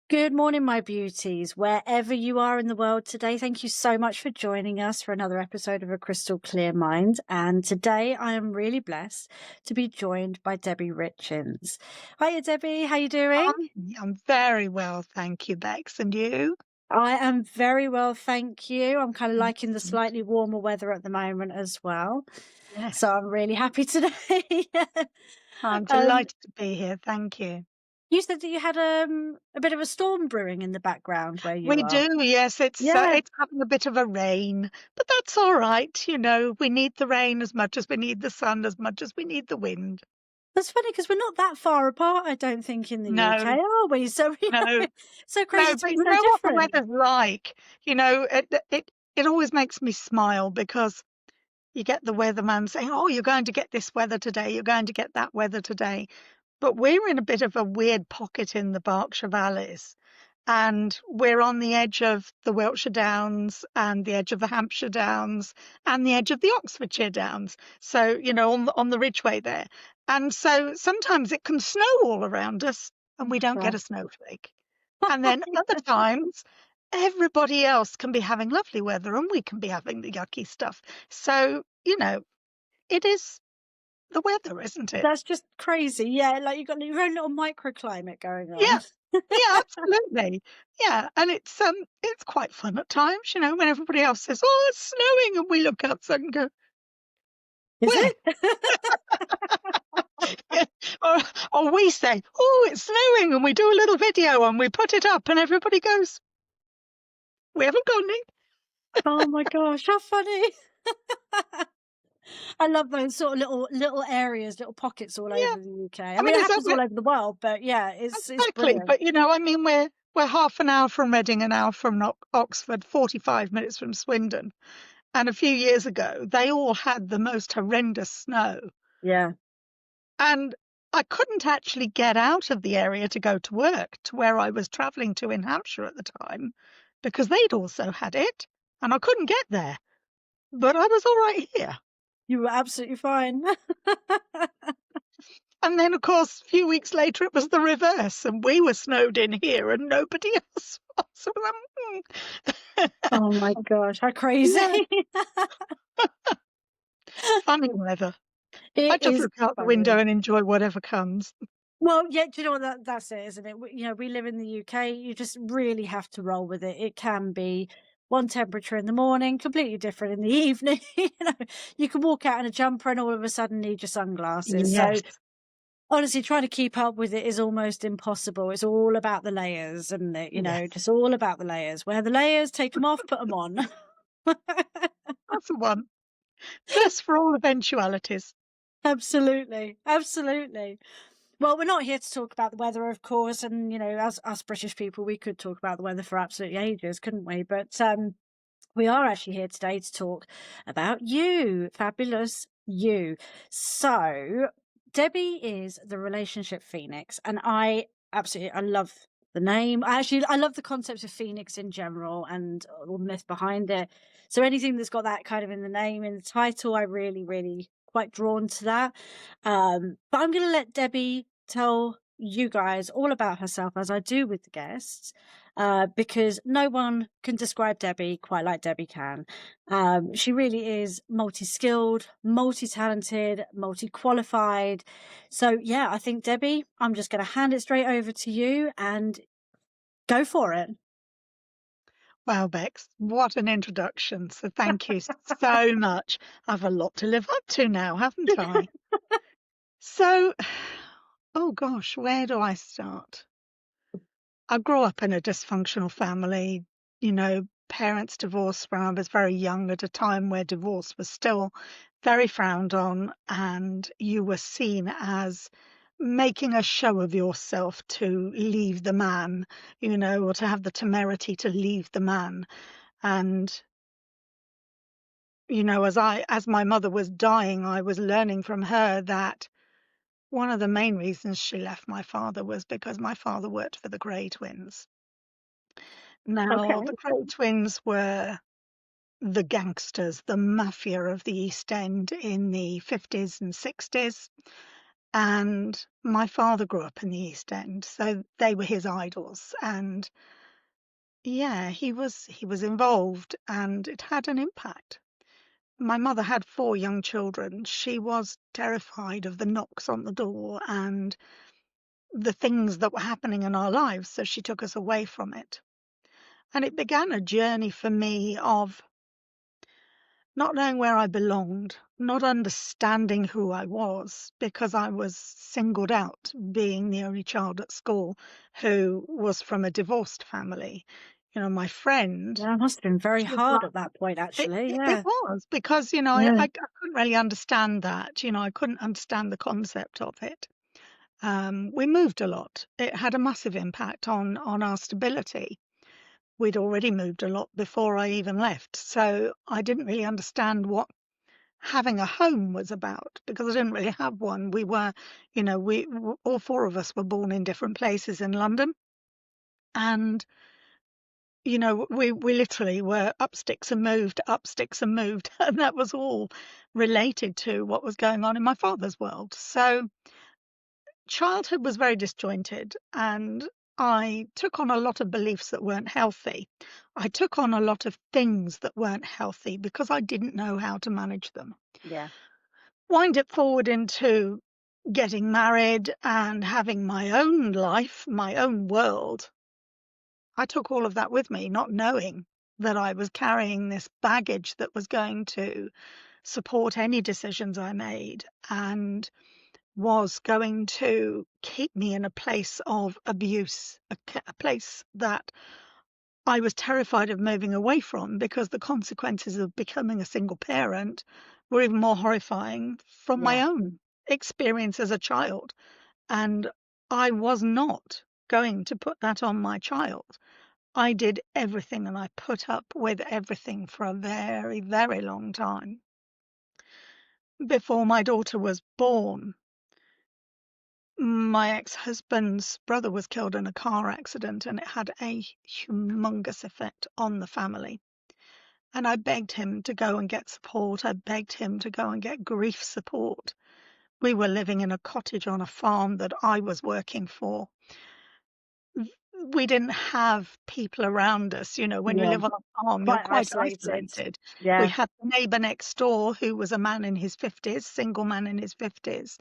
Good morning, my beauties, wherever you are in the world today. Thank you so much for joining us for another episode of A Crystal Clear Mind. And today I am really blessed to be joined by Debi Richens. Hiya, Debbie. How you doing? I'm very well, thank you, Bex. And you? I am very well, thank you. I'm kind of liking the Excellent. slightly warmer weather at the moment as well. So Yes, I'm really happy today. I'm um, delighted to be here. Thank you. you said that you had a bit of a storm brewing in the background where you We are. do, yes. Yeah. It's having a bit of a rain, but that's all right. We need the rain as much as we need the sun, as much as we need the wind. That's funny because 'cause we're not that far apart, I don't think, in the UK, No, are we? So, no, so crazy no. to But be you so know what the different. weather's like. It always makes me smile because you get the weatherman saying, "Oh, you're going to get this weather today. You're going to get that weather today." But we're in a bit of a weird pocket in the Berkshire Valleys, and we're on the edge of the Wiltshire Downs and the edge of the Hampshire Downs and the edge of the Oxfordshire Downs. So, on the ridgeway there. And so sometimes it can snow all around us and we don't get Yeah. a snowflake. And then other times, everybody else can be having lovely weather and we can be having the yucky stuff. So, it is the weather, isn't it? That's just crazy. Yeah, like you've got your own little microclimate going Yeah. on. Yeah, absolutely. Yeah, and it's quite fun at times, when everybody else says, "Oh, it's snowing," and we look outside and go, Is "Where?" it? Or or we say, "Oh, it's snowing," and we do a little video and we put it up and everybody goes, "We haven't got any." Oh my gosh, how funny. I love those sort of little areas, little pockets all Yeah. over the UK. I I mean, mean, it is that happens all over the world, but yeah, it's exactly, brilliant. but, I mean, we're half an hour from Reading, an hour from Oxford, 45 minutes from Swindon, and a few years ago, they all had the most horrendous snow. Yeah. And I couldn't actually get out of the area to go to work to where I was travelling to in Hampshire at the time because they'd also had it and I couldn't get there. But I was all right here. You were absolutely fine. And then, of course, a few weeks later, it was the reverse and we were snowed in here and nobody else was. So Oh my gosh, how yeah, crazy. funny weather. I It just is look out the window funny. and enjoy whatever comes. Well, yeah, do you know what that's it, isn't it? We live in the UK. You just really have to roll with it. It can be one temperature in the morning, completely different in the evening. You can walk out in a jumper and all of a sudden need your sunglasses. So Yes, honestly, trying to keep up with it is almost impossible. It's all about the layers, isn't it? yes, Just all about the layers. Wear the layers, take them off, put them on. that's the one. Dress for all eventualities. Absolutely, absolutely. Well, we're not here to talk about the weather, of course, and as us British people, we could talk about the weather for absolutely ages, couldn't we? But we are actually here today to talk about you, fabulous you. So, Debbie is the relationship phoenix, and I love the name. I love the concept of phoenix in general and all the myth behind it. So anything that's got that kind of in the name, in the title, I really, really quite drawn to that. But I'm going to let Debbie tell you guys all about herself as I do with the guests, because no one can describe Debbie quite like Debbie can. She really is multi skilled, multi talented, multi qualified. So, yeah, I think, Debbie, I'm just going to hand it straight over to you and go for it. Wow, Bex, what an introduction. So thank you so much. I've a lot to live up to now, haven't I? So, oh gosh, where do I start? I grew up in a dysfunctional family, parents divorced when I was very young at a time where divorce was still very frowned on and you were seen as making a show of yourself to leave the man, or to have the temerity to leave the man. And as my mother was dying, I was learning from her that one of the main reasons she left my father was because my father worked for the Grey Twins. Now, Okay. the Grey Twins were the gangsters, the mafia of the East End in the 50s and 60s. And my father grew up in the East End, so they were his idols. And yeah, he was involved, and it had an impact. My mother had 4 young children. She was terrified of the knocks on the door and the things that were happening in our lives, so she took us away from it. And it began a journey for me of not knowing where I belonged, not understanding who I was, because I was singled out, being the only child at school who was from a divorced family. My friend, Yeah, it must have been very she was hard like, at that point, it, actually. it, it Yeah. was because, Yeah. I couldn't really understand that. I couldn't understand the concept of it. We moved a lot. It had a massive impact on our stability. We'd already moved a lot before I even left, so I didn't really understand what having a home was about because I didn't really have one. We were, all 4 of us were born in different places in London, and we literally were up sticks and moved, up sticks and moved, and that was all related to what was going on in my father's world. So childhood was very disjointed, and I took on a lot of beliefs that weren't healthy. I took on a lot of things that weren't healthy because I didn't know how to manage them. Yeah. Wind it forward into getting married and having my own life, my own world. I took all of that with me, not knowing that I was carrying this baggage that was going to support any decisions I made and was going to keep me in a place of abuse, a place that I was terrified of moving away from because the consequences of becoming a single parent were even more horrifying from my Yeah. own experience as a child. And I was not going to put that on my child. I did everything and I put up with everything for a very, very long time. Before my daughter was born, my ex-husband's brother was killed in a car accident and it had a humongous effect on the family. And I begged him to go and get support. I begged him to go and get grief support. We were living in a cottage on a farm that I was working for. We didn't have people around us. When you Yeah. live on a farm, you're Quite quite isolated. isolated. We Yeah. had the neighbor next door who was a man in his 50s, single man in his 50s,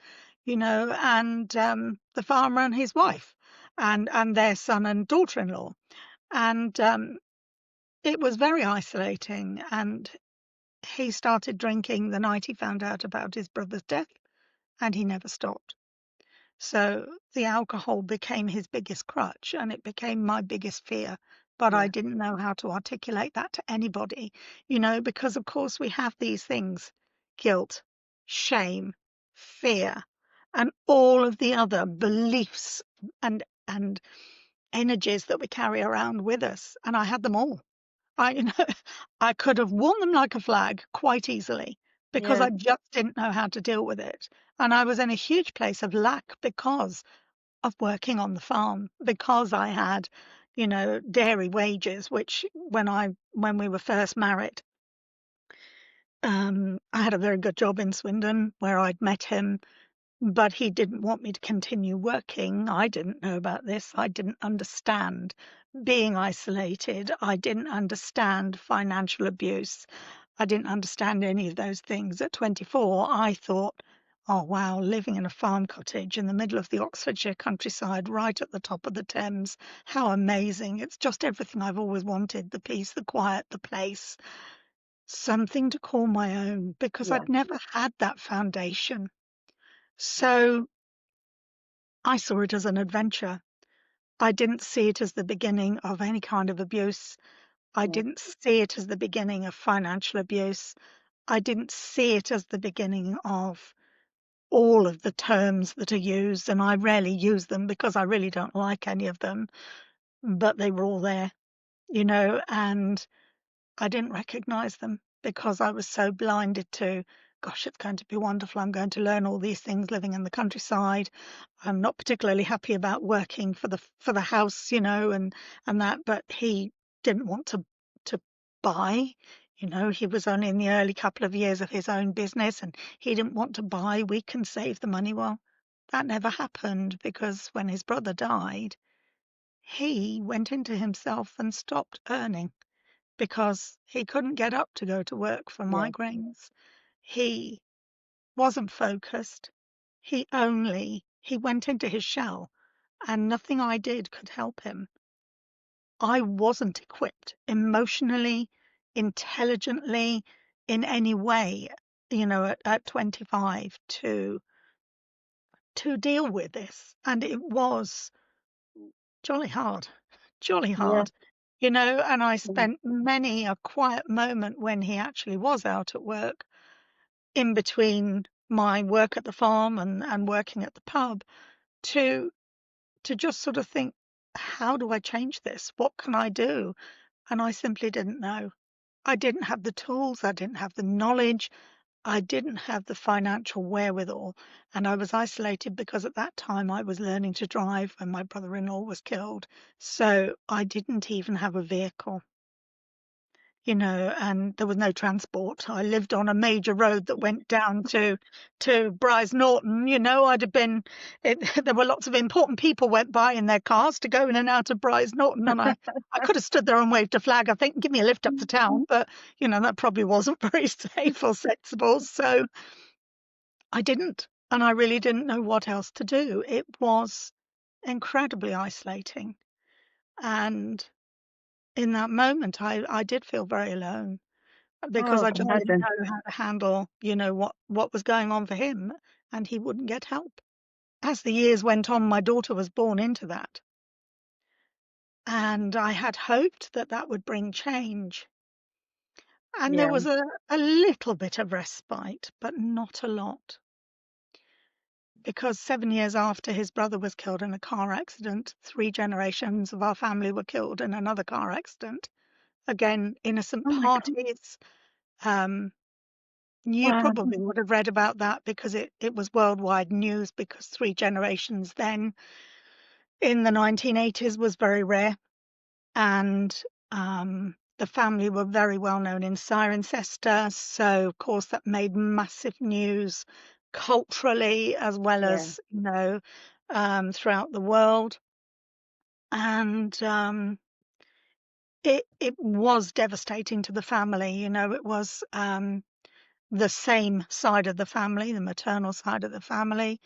and the farmer and his wife and their son and daughter-in-law. And it was very isolating. And he started drinking the night he found out about his brother's death, and he never stopped. So the alcohol became his biggest crutch and it became my biggest fear. But I Yeah. didn't know how to articulate that to anybody, because of course we have these things: guilt, shame, fear, and all of the other beliefs and energies that we carry around with us. And I had them all. I, you know, I could have worn them like a flag quite easily because Yeah. I just didn't know how to deal with it. And I was in a huge place of lack because of working on the farm, because I had, dairy wages, which when we were first married, I had a very good job in Swindon where I'd met him, but he didn't want me to continue working. I didn't know about this. I didn't understand being isolated. I didn't understand financial abuse. I didn't understand any of those things. At 24, I thought, oh, wow, living in a farm cottage in the middle of the Oxfordshire countryside, right at the top of the Thames. How amazing. It's just everything I've always wanted: the peace, the quiet, the place, something to call my own, because Yeah. I'd never had that foundation. So I saw it as an adventure. I didn't see it as the beginning of any kind of abuse. I Yeah. didn't see it as the beginning of financial abuse. I didn't see it as the beginning of all of the terms that are used, and I rarely use them because I really don't like any of them, but they were all there, and I didn't recognize them because I was so blinded to, gosh, it's going to be wonderful. I'm going to learn all these things living in the countryside. I'm not particularly happy about working for the house, and that, but he didn't want to buy. He was only in the early couple of years of his own business and he didn't want to buy. We can save the money. Well, that never happened because when his brother died, he went into himself and stopped earning because he couldn't get up to go to work for Yeah. migraines. He wasn't focused. He went into his shell, and nothing I did could help him. I wasn't equipped emotionally, intelligently, in any way, at 25 to deal with this. And it was jolly hard, jolly Yeah. hard, and I Mm. spent many a quiet moment when he actually was out at work, in between my work at the farm and working at the pub, to just sort of think, how do I change this? What can I do? And I simply didn't know. I didn't have the tools, I didn't have the knowledge, I didn't have the financial wherewithal, and I was isolated because at that time I was learning to drive when my brother-in-law was killed. So I didn't even have a vehicle, and there was no transport. I lived on a major road that went down to Brize Norton. I'd have been there were lots of important people went by in their cars to go in and out of Brize Norton, and I could have stood there and waved a flag, I think, give me a lift up to town, but that probably wasn't very safe or sensible. So I didn't, and I really didn't know what else to do. It was incredibly isolating, and in that moment I did feel very alone because Oh, I I can just didn't imagine. know how to handle, what was going on for him, and he wouldn't get help. As the years went on, my daughter was born into that, and I had hoped that that would bring change. And there Yeah. was a little bit of respite, but not a lot. Because 7 years after his brother was killed in a car accident, 3 generations of our family were killed in another car accident. Again, innocent Oh my God. parties. Um, You Wow. probably would have read about that because it was worldwide news, because 3 generations then in the 1980s was very rare. And the family were very well known in Cirencester. So, of course, that made massive news culturally as well Yeah. as, throughout the world. And it was devastating to the family. It was the same side of the family, the maternal side of the family.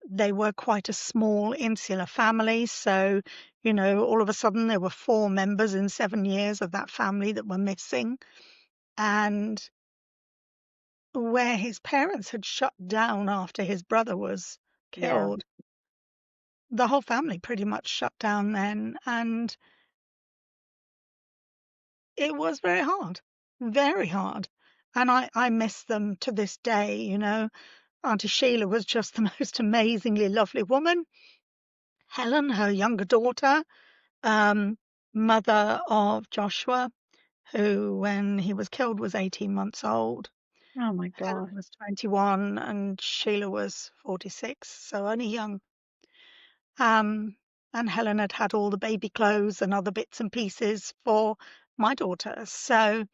They were quite a small insular family. So, all of a sudden there were 4 members in 7 years of that family that were missing. And where his parents had shut down after his brother was Yeah. killed, the whole family pretty much shut down then. And it was very hard, very hard. And I miss them to this day. Auntie Sheila was just the most amazingly lovely woman. Helen, her younger daughter, um, mother of Joshua, who, when he was killed, was 18 months old. Oh my Helen God. was 21 and Sheila was 46, so only young. Um, and Helen had had all the baby clothes and other bits and pieces for my daughter. So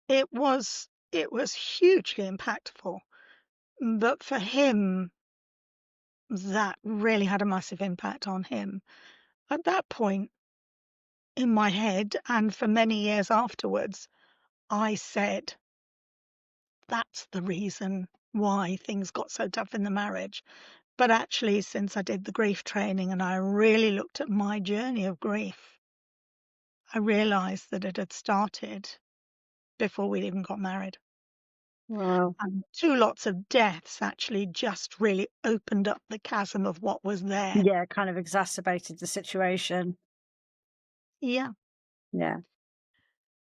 it was hugely impactful. But for him, that really had a massive impact on him. At that point in my head, and for many years afterwards, I said, that's the reason why things got so tough in the marriage. But actually, since I did the grief training and I really looked at my journey of grief, I realized that it had started before we even got married. Wow. And 2 lots of deaths actually just really opened up the chasm of what was there. Yeah, kind of exacerbated the situation. Yeah. Yeah.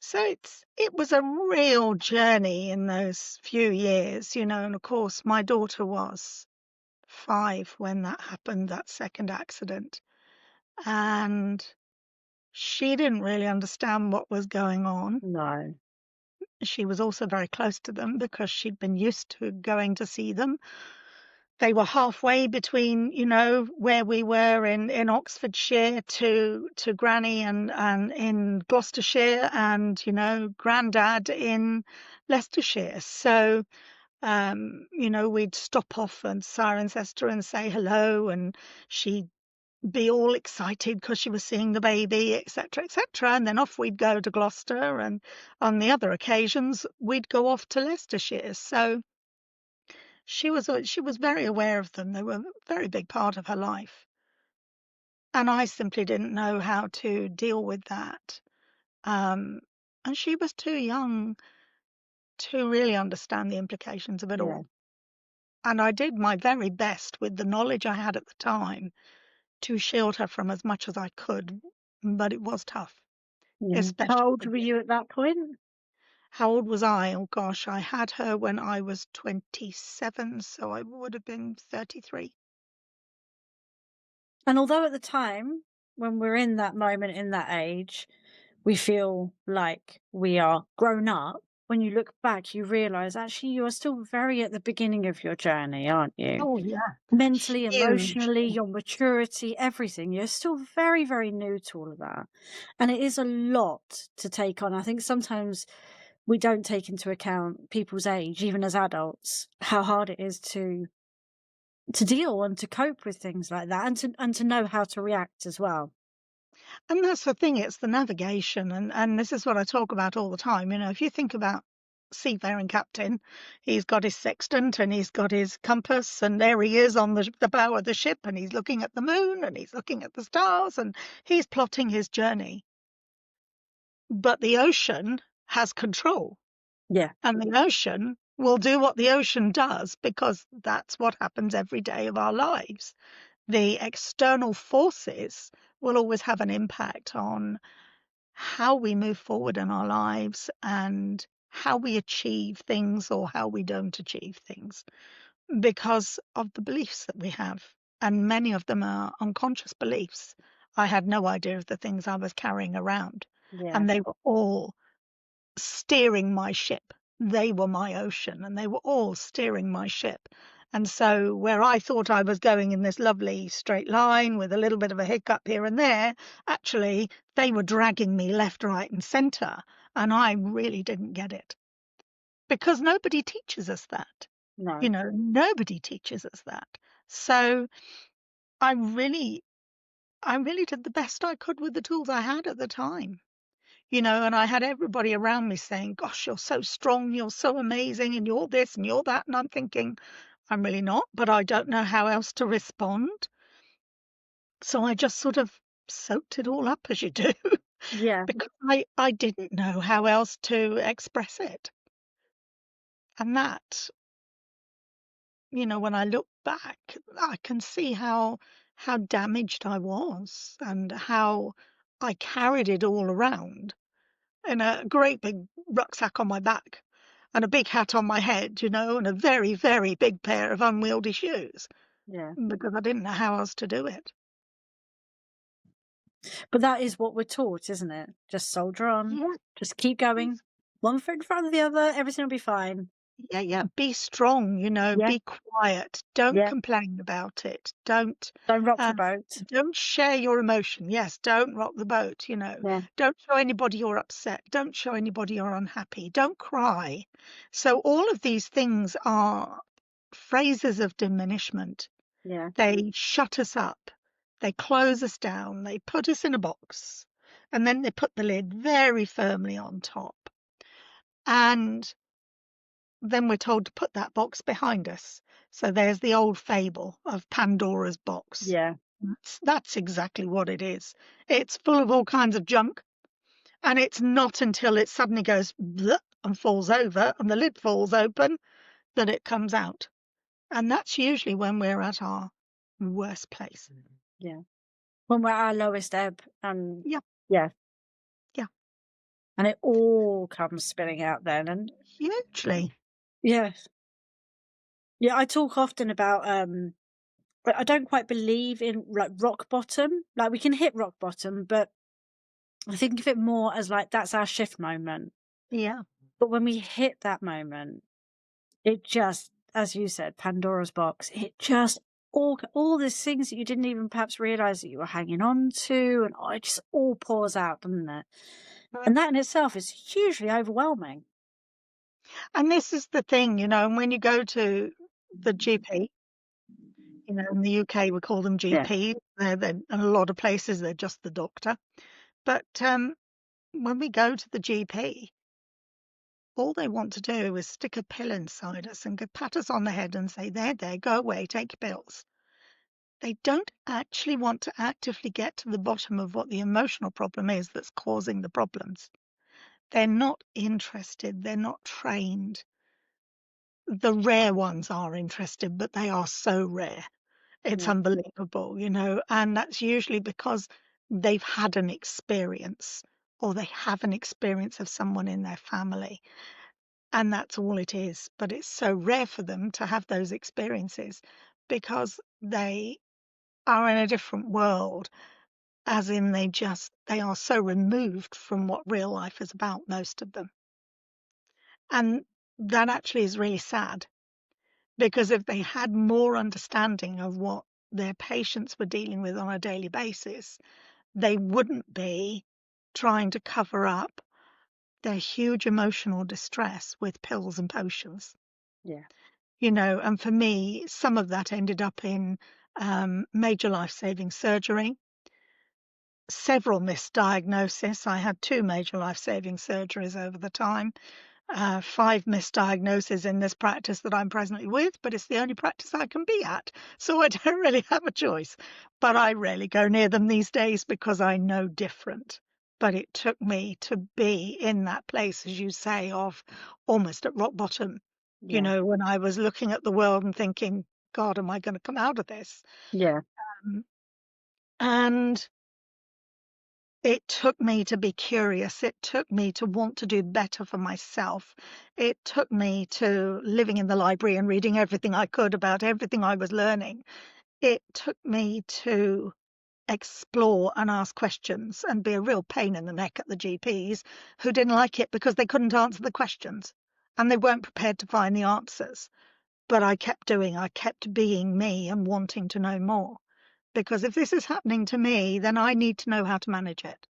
So it was a real journey in those few years, and of course my daughter was 5 when that happened, that second accident. And she didn't really understand what was going on. No. She was also very close to them because she'd been used to going to see them. They were halfway between, where we were in Oxfordshire to Granny and in Gloucestershire and, Grandad in Leicestershire. So We'd stop off at Cirencester and say hello, and she'd be all excited because she was seeing the baby, etc., etc. And then off we'd go to Gloucester, and on the other occasions we'd go off to Leicestershire. So she was very aware of them. They were a very big part of her life, and I simply didn't know how to deal with that. Um, and she was too young to really understand the implications of it Yeah. all. And I did my very best with the knowledge I had at the time to shield her from as much as I could, but it was tough, Yeah. How especially old the were bit. you at that point? How old was I? Oh gosh, I had her when I was 27, so I would have been 33. And although at the time, when we're in that moment, in that age, we feel like we are grown up, when you look back, you realize actually you are still very at the beginning of your journey, aren't you? Oh yeah, Mentally, emotionally, hugely. your maturity, everything. You're still very, very new to all of that. And it is a lot to take on. I think sometimes we don't take into account people's age, even as adults, how hard it is to deal and to cope with things like that, and to know how to react as well. And that's the thing, it's the navigation, and this is what I talk about all the time. If you think about seafaring captain, he's got his sextant and he's got his compass, and there he is on the bow of the ship, and he's looking at the moon and he's looking at the stars, and he's plotting his journey. But the ocean has control, Yeah, and the ocean will do what the ocean does because that's what happens every day of our lives. The external forces will always have an impact on how we move forward in our lives and how we achieve things or how we don't achieve things because of the beliefs that we have. And many of them are unconscious beliefs. I had no idea of the things I was carrying around, yeah, and they were all steering my ship. They were my ocean, and they were all steering my ship. And so, where I thought I was going in this lovely straight line with a little bit of a hiccup here and there, actually, they were dragging me left, right, and center. And I really didn't get it because nobody teaches us that. no, Nobody teaches us that. So, I really, I really did the best I could with the tools I had at the time. And I had everybody around me saying, "Gosh, you're so strong, you're so amazing, and you're this and you're that." And I'm thinking, I'm really not, but I don't know how else to respond. So I just sort of soaked it all up as you do, yeah, because I didn't know how else to express it. And that, when I look back, I can see how damaged I was and how I carried it all around in a great big rucksack on my back and a big hat on my head, and a very, very big pair of unwieldy shoes yeah. because I didn't know how else to do it. But that is what we're taught, isn't it? Just soldier on, Yeah. just keep going, one foot in front of the other, everything will be fine. Yeah, yeah. Be strong, Yeah, be quiet. Don't yeah. complain about it. Don't Don't rock the uh, boat. don't share your emotion. Yes, don't rock the boat. Yeah, Don't show anybody you're upset. Don't show anybody you're unhappy. Don't cry. So all of these things are phrases of diminishment. yeah, They shut us up. They close us down. They put us in a box. And then they put the lid very firmly on top. And then we're told to put that box behind us. So there's the old fable of Pandora's box. yeah, That's exactly what it is. It's full of all kinds of junk. And it's not until it suddenly goes bleh and falls over and the lid falls open that it comes out. And that's usually when we're at our worst place. yeah. When we're at our lowest ebb, and Yeah, yeah, yeah, and it all comes spilling out then. And hugely. yeah, yeah. I talk often about but I don't quite believe in like rock bottom. Like we can hit rock bottom, but I think of it more as like that's our shift moment. Yeah. But when we hit that moment, it just, as you said, Pandora's box, it just all these things that you didn't even perhaps realize that you were hanging on to, and it just all pours out, doesn't it? And that in itself is hugely overwhelming. And this is the thing, and when you go to the GP, in the UK we call them Yeah, GPs. In a lot of places they're just the doctor. But when we go to the GP, all they want to do is stick a pill inside us and go pat us on the head and say, there, go away, take your pills. They don't actually want to actively get to the bottom of what the emotional problem is that's causing the problems. They're not interested, they're not trained. The rare ones are interested, but they are so rare. It's yeah, unbelievable, and that's usually because they've had an experience or they have an experience of someone in their family. And that's all it is. But it's so rare for them to have those experiences because they are in a different world, as in they are so removed from what real life is about, most of them. And that actually is really sad because if they had more understanding of what their patients were dealing with on a daily basis, they wouldn't be trying to cover up their huge emotional distress with pills and potions. yeah. And for me, some of that ended up in major life-saving surgery, several misdiagnoses. I had two major life-saving surgeries over the time, five misdiagnoses in this practice that I'm presently with, but it's the only practice I can be at. So I don't really have a choice. But I rarely go near them these days because I know different. But it took me to be in that place, as you say, of almost at rock bottom, Yeah, when I was looking at the world and thinking, God, am I going to come out of this? yeah, Um, and it took me to be curious. It took me to want to do better for myself. It took me to living in the library and reading everything I could about everything I was learning. It took me to explore and ask questions and be a real pain in the neck at the GPs who didn't like it because they couldn't answer the questions and they weren't prepared to find the answers. But I kept being me and wanting to know more. Because if this is happening to me, then I need to know how to manage it.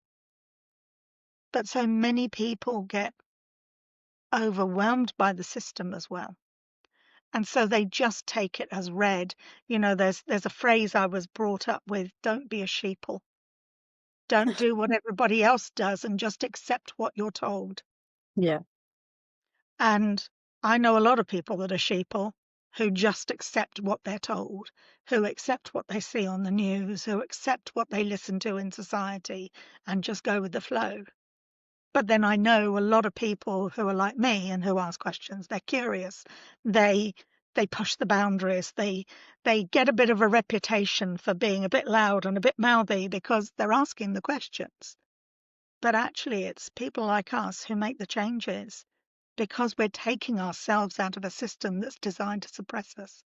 But so many people get overwhelmed by the system as well. And so they just take it as read. There's a phrase I was brought up with, don't be a sheeple. Don't do what everybody else does and just accept what you're told. yeah. And I know a lot of people that are sheeple who just accept what they're told, who accept what they see on the news, who accept what they listen to in society and just go with the flow. But then I know a lot of people who are like me and who ask questions. They're curious. They they push the boundaries. They get a bit of a reputation for being a bit loud and a bit mouthy because they're asking the questions. But actually it's people like us who make the changes because we're taking ourselves out of a system that's designed to suppress us.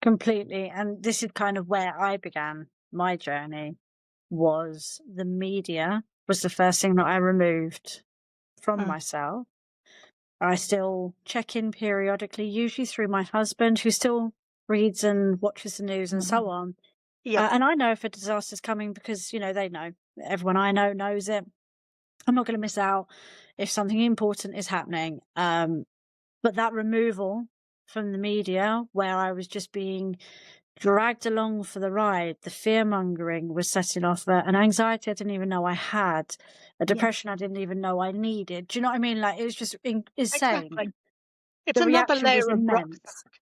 Completely. And this is kind of where I began my journey, was the media was the first thing that I removed from Mm, myself. I still check in periodically, usually through my husband, who still reads and watches the news and mhm. so on. Yep. And I know if a disaster's coming because, they know. Everyone I know knows it. I'm not going to miss out if something important is happening. But that removal from the media, where I was just being dragged along for the ride, the fear mongering was setting off an anxiety I didn't even know I had, a Yeah, depression I didn't even know I needed. Do you know what I mean? Like, it was just insane. exactly. It's The another reaction was layer of immense. rucksack.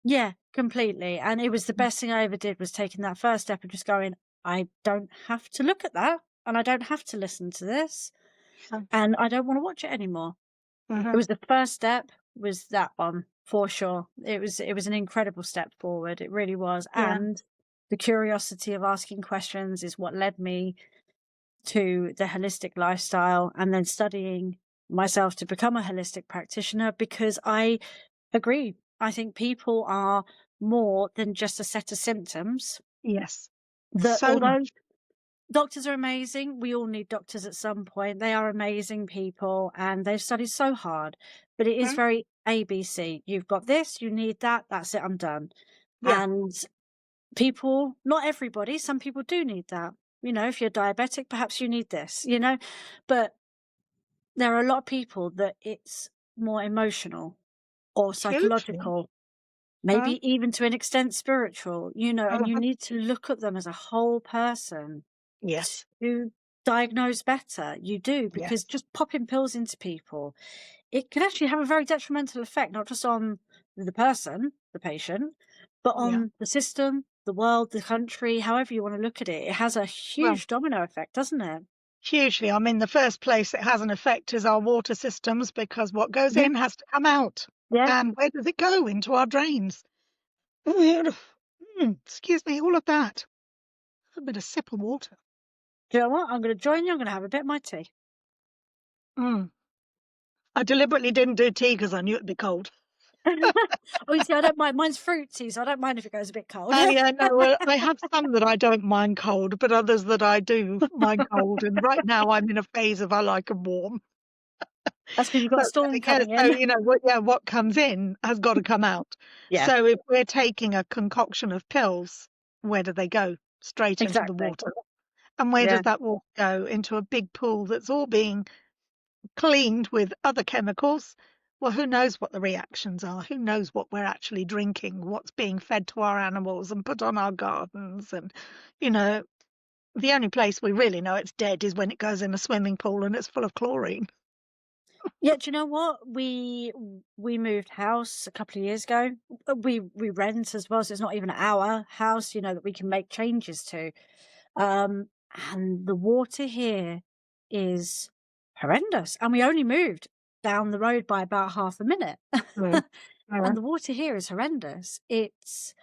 Yeah, completely. And it was the Mm, best thing I ever did, was taking that first step and just going, I don't have to look at that and I don't have to listen to this yeah. and I don't want to watch it anymore. It Mhm. was the first step, was that one for sure. It was an incredible step forward. It really was. Yeah. And the curiosity of asking questions is what led me to the holistic lifestyle and then studying myself to become a holistic practitioner, because I agree. I think people are more than just a set of symptoms. Yes. That So although much. doctors are amazing, we all need doctors at some point. They are amazing people and they've studied so hard. But it is Mhm. very ABC. You've got this, you need that, that's it, I'm done. Yeah. And people, not everybody, some people do need that. If you're diabetic, perhaps you need this, but there are a lot of people that it's more emotional or Hugely. psychological, Mm, maybe even to an extent spiritual, and you mhm. need to look at them as a whole person Yes, to diagnose better. You do, because yes. just popping pills into people, it can actually have a very detrimental effect, not just on the person, the patient, but Yeah. on the system, the world, the country, however you want to look at it. It has a Well, huge domino effect, doesn't it? hugely. I mean, the first place it has an effect is our water systems because what goes Yeah, in has to come out. yeah. And where does it go? Into our drains. Excuse me, all of that. A bit of sip of water. Do you know what? I'm going to join you. I'm going to have a bit of my tea. Mm. I deliberately didn't do tea because I knew it'd be cold. Oh, you see, I don't mind. Mine's fruit tea, so I don't mind if it goes a bit cold. Oh yeah, no, well, I have some that I don't mind cold, but others that I do mind cold. And right now I'm in a phase of I like 'em warm. That's because you've got a But storm yeah, coming so in. what comes in has got to come out. Yeah, So if we're taking a concoction of pills, where do they go? Straight into the exactly. water. And where Yeah. does that water go? Into a big pool that's all being cleaned with other chemicals. Well, who knows what the reactions are? Who knows what we're actually drinking, what's being fed to our animals and put on our gardens? And, you know, the only place we really know it's dead is when it goes in a swimming pool and it's full of chlorine. Yeah, do you know what? We moved house a couple of years ago. We rent as well, so it's not even our house, that we can make changes to. Um, and the water here is horrendous. And we only moved down the road by about half a minute. Mm. And Mm. the water here is horrendous. It's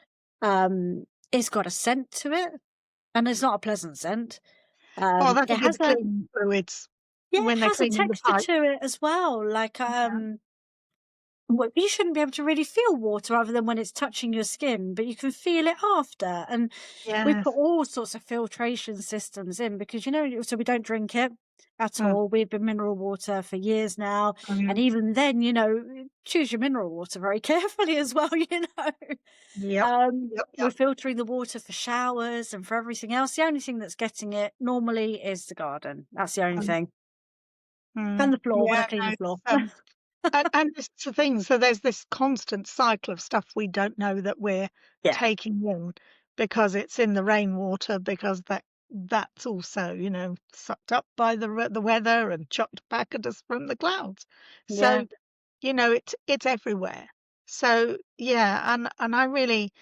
got a scent to it, and it's not a pleasant scent. Well, that'll It be has the a cleaning fluids Yeah, it when they're has a cleaning the texture pipe. to it as well. Like, Yeah. well, you shouldn't be able to really feel water other than when it's touching your skin, but you can feel it after. And we Yes. put all sorts of filtration systems in because, so we don't drink it at Mm. all. We've been mineral water for years now. And Mm. even then, choose your mineral water very carefully as well, Yep. Yep. We're Yep. filtering the water for showers and for everything else. The only thing that's getting it normally is the garden. That's the only Mm. thing. And Mm. the floor when I Yeah. clean No, the floor. and this is the thing. So there's this constant cycle of stuff we don't know that we're Yeah, taking in because it's in the rainwater because that's also sucked up by the weather and chucked back at us from the clouds. yeah. So it's everywhere. So yeah, and I really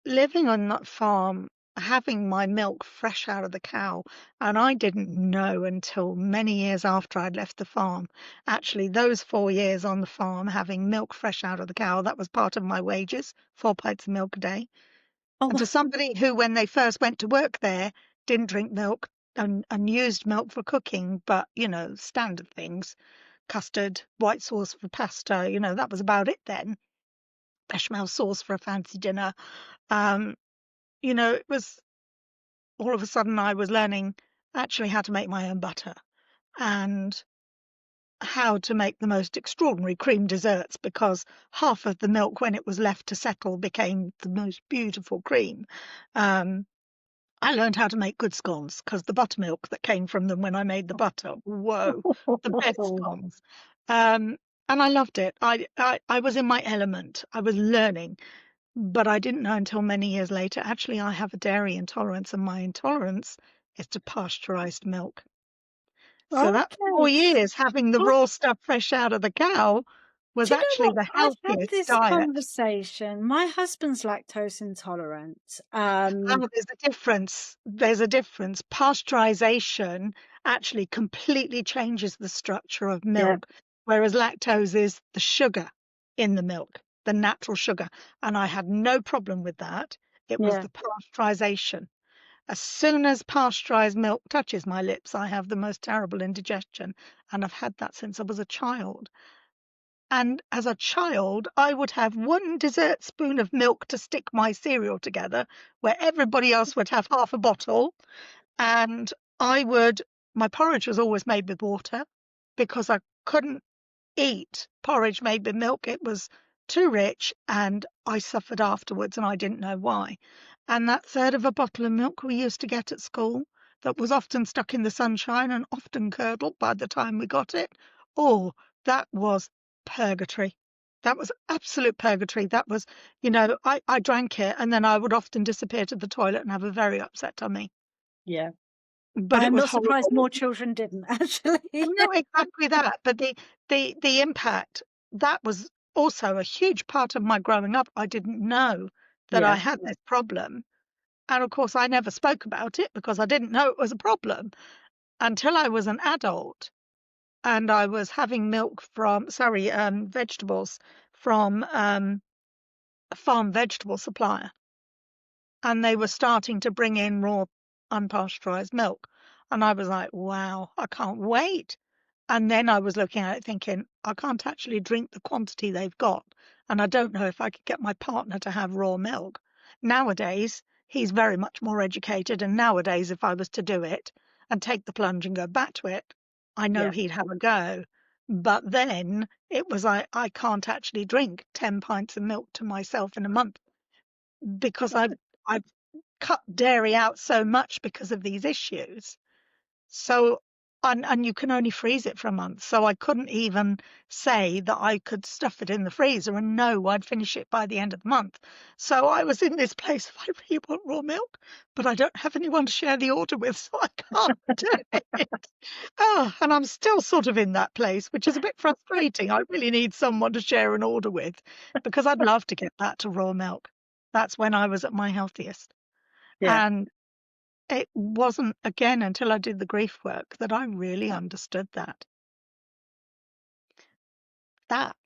living on that farm, having my milk fresh out of the cow, and I didn't know until many years after I'd left the farm. Actually, those 4 years on the farm, having milk fresh out of the cow, that was part of my wages, 4 pints of milk a day. And Oh, to somebody who, when they first went to work there, didn't drink milk and used milk for cooking, but standard things, custard, white sauce for pasta, that was about it then. Bechamel sauce for a fancy dinner. Um, it was all of a sudden I was learning actually how to make my own butter and how to make the most extraordinary cream desserts because half of the milk, when it was left to settle, became the most beautiful cream. Um, I learned how to make good scones because the buttermilk that came from them when I made the butter, whoa, the best scones. Um, and I loved it. I was in my element. I was learning. But I didn't know until many years later, actually, I have a dairy intolerance, and my intolerance is to pasteurized milk. So that okay. 4 years having the Oh, raw stuff fresh out of the cow was do you know actually what? the I've had healthiest this diet. conversation. My husband's lactose intolerant. Oh, there's a difference. There's a difference. Pasteurization actually completely changes the structure of Yeah, milk, whereas lactose is the sugar in the milk, the natural sugar. And I had no problem with that. It was yeah. the pasteurization. As soon as pasteurized milk touches my lips, I have the most terrible indigestion. And I've had that since I was a child. And as a child, I would have one dessert spoon of milk to stick my cereal together, where everybody else would have half a bottle. And I would, my porridge was always made with water because I couldn't eat porridge made with milk. It was too rich and I suffered afterwards and I didn't know why. And that third of a bottle of milk we used to get at school that was often stuck in the sunshine and often curdled by the time we got it. Oh, that was purgatory. That was absolute purgatory. That was, I drank it and then I would often disappear to the toilet and have a very upset tummy. Yeah. But it I'm was not surprised horrible. more children didn't actually. No, exactly that. But the impact, that was also a huge part of my growing up. I didn't know that I Yeah, had this problem. And of course, I never spoke about it because I didn't know it was a problem until I was an adult and I was having vegetables from a farm vegetable supplier. And they were starting to bring in raw unpasteurized milk. And I was like, wow, I can't wait. And then I was looking at it thinking, I can't actually drink the quantity they've got. And I don't know if I could get my partner to have raw milk. Nowadays, he's very much more educated. And nowadays, if I was to do it and take the plunge and go back to it, I know yeah. he'd have a go. But then it was like, I can't actually drink 10 pints of milk to myself in a month because I've cut dairy out so much because of these issues. So, and you can only freeze it for a month. So I couldn't even say that I could stuff it in the freezer and know I'd finish it by the end of the month. So I was in this place of I really want raw milk, but I don't have anyone to share the order with, so I can't do it. Oh, and I'm still sort of in that place, which is a bit frustrating. I really need someone to share an order with because I'd love to get back to raw milk. That's when I was at my healthiest. Yeah. And it wasn't, again, until I did the grief work that I really understood that. That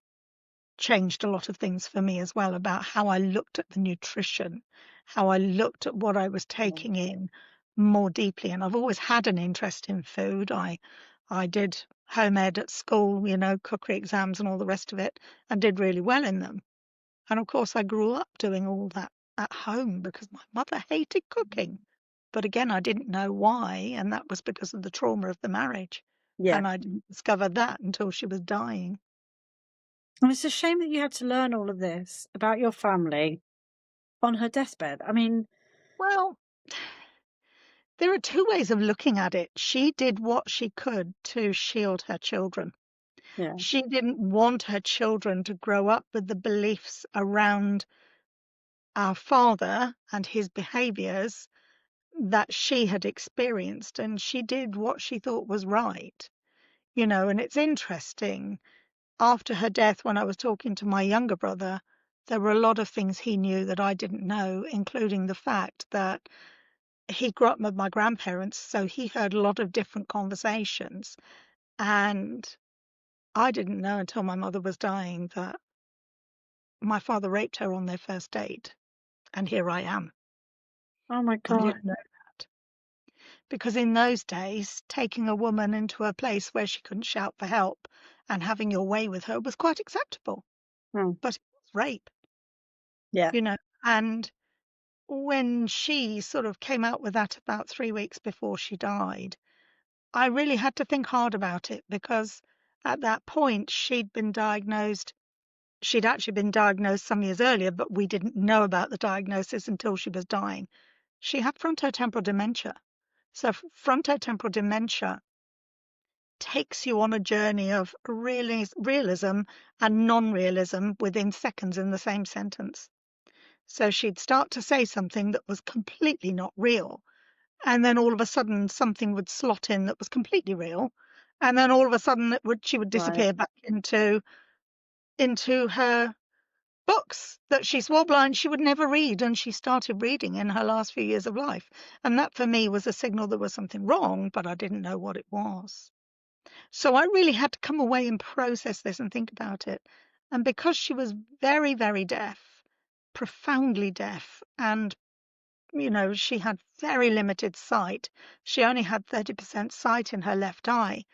changed a lot of things for me as well about how I looked at the nutrition, how I looked at what I was Yeah. taking in more deeply. And I've always had an interest in food. I did home ed at school, cookery exams and all the rest of it, and did really well in them. And of course, I grew up doing all that at home because my mother hated cooking. But again, I didn't know why, and that was because of the trauma of the marriage. Yeah. And I didn't discover that until she was dying. And it's a shame that you had to learn all of this about your family on her deathbed. I mean, Well, there are two ways of looking at it. She did what she could to shield her children. yeah, She didn't want her children to grow up with the beliefs around our father and his behaviors that she had experienced, and she did what she thought was right. And it's interesting. After her death, when I was talking to my younger brother, there were a lot of things he knew that I didn't know, including the fact that he grew up with my grandparents, so he heard a lot of different conversations. And I didn't know until my mother was dying that my father raped her on their first date. And here I am. oh my I God. didn't know that. Because in those days, taking a woman into a place where she couldn't shout for help and having your way with her was quite acceptable. Mm, But it was rape, yeah, you know. And when she sort of came out with that about 3 weeks before she died, I really had to think hard about it because at that point she'd actually been diagnosed some years earlier, but we didn't know about the diagnosis until she was dying. She had frontotemporal dementia. So frontotemporal dementia takes you on a journey of realism and non-realism within seconds in the same sentence. So she'd start to say something that was completely not real. And then all of a sudden something would slot in that was completely real. And then all of a sudden she would right. disappear back into her books that she swore blind she would never read. And she started reading in her last few years of life. And that for me was a signal there was something wrong, but I didn't know what it was. So I really had to come away and process this and think about it. And because she was very, very deaf, profoundly deaf, and she had very limited sight. She only had 30% sight in her left eye.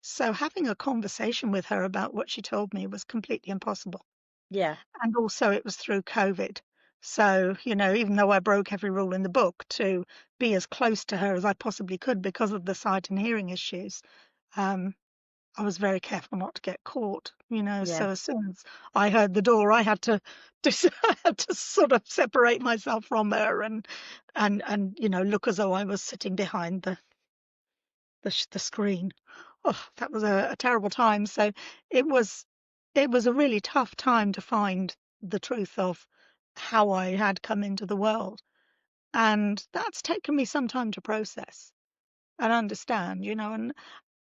So having a conversation with her about what she told me was completely impossible. Yeah, And also it was through COVID. So, even though I broke every rule in the book to be as close to her as I possibly could because of the sight and hearing issues, um, I was very careful not to get caught, yeah, so as soon as I heard the door, I had to I had to sort of separate myself from her and look as though I was sitting behind the screen. Oh, that was a terrible time. So it was it was a really tough time to find the truth of how I had come into the world. And that's taken me some time to process and understand,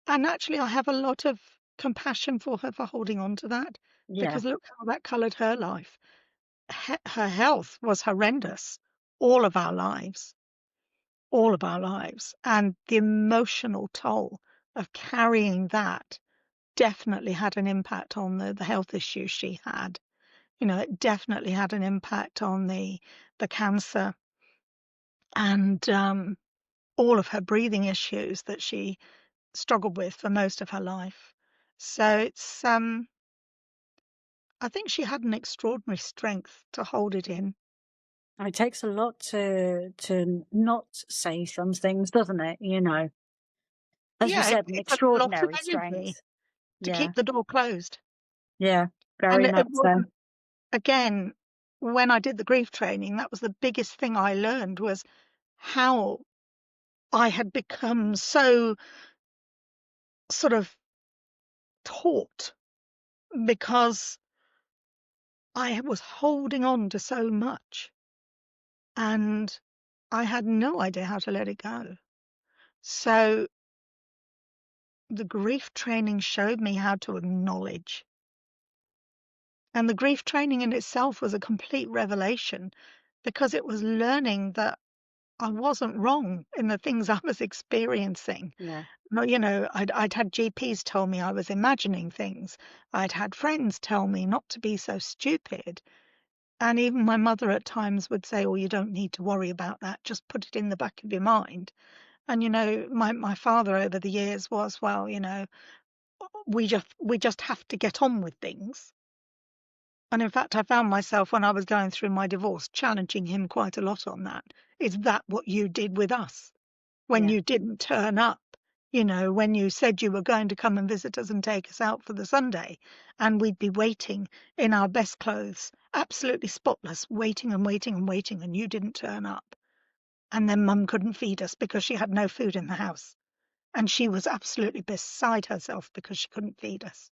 and actually I have a lot of compassion for her for holding on to that, Yeah, because look how that coloured her life. Her health was horrendous all of our lives, all of our lives. And the emotional toll of carrying that definitely had an impact on the health issues she had. It definitely had an impact on the cancer and all of her breathing issues that she struggled with for most of her life. So I think she had an extraordinary strength to hold it in. it takes a lot to not say some things, doesn't it? As you Yeah, said, an it's a lot of extraordinary energy strength. to Yeah, keep the door closed. yeah, And very it much so. wasn't, again, when I did the grief training, that was the biggest thing I learned, was how I had become so sort of taught, because I was holding on to so much and I had no idea how to let it go. So the grief training showed me how to acknowledge. And the grief training in itself was a complete revelation, because it was learning that I wasn't wrong in the things I was experiencing. Yeah, No, I'd had GPs tell me I was imagining things. I'd had friends tell me not to be so stupid. And even my mother at times would say, "Oh, you don't need to worry about that. Just put it in the back of your mind." And my father over the years was, "Well, we just have to get on with things." And in fact, I found myself, when I was going through my divorce, challenging him quite a lot on that. Is that what you did with us when yeah, you didn't turn up? When you said you were going to come and visit us and take us out for the Sunday, and we'd be waiting in our best clothes, absolutely spotless, waiting and waiting and waiting, and you didn't turn up. And then Mum couldn't feed us because she had no food in the house. And she was absolutely beside herself because she couldn't feed us.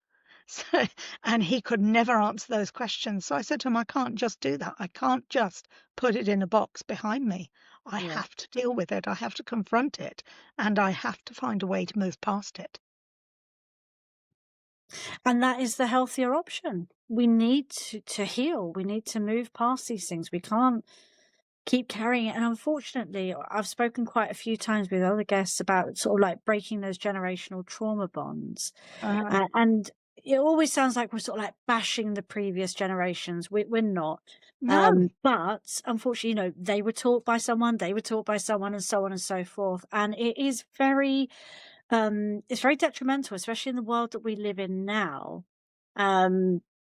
So, and he could never answer those questions. So I said to him, I can't just do that. I can't just put it in a box behind me. I yeah. have to deal with it. I have to confront it. And I have to find a way to move past it. And that is the healthier option. We need to heal. We need to move past these things. We can't keep carrying it. And unfortunately, I've spoken quite a few times with other guests about sort of like breaking those generational trauma bonds. Uh, And it always sounds like we're sort of like bashing the previous generations. We're not. no, But unfortunately, they were taught by someone, they were taught by someone, and so on and so forth. And it's very detrimental, especially in the world that we live in now.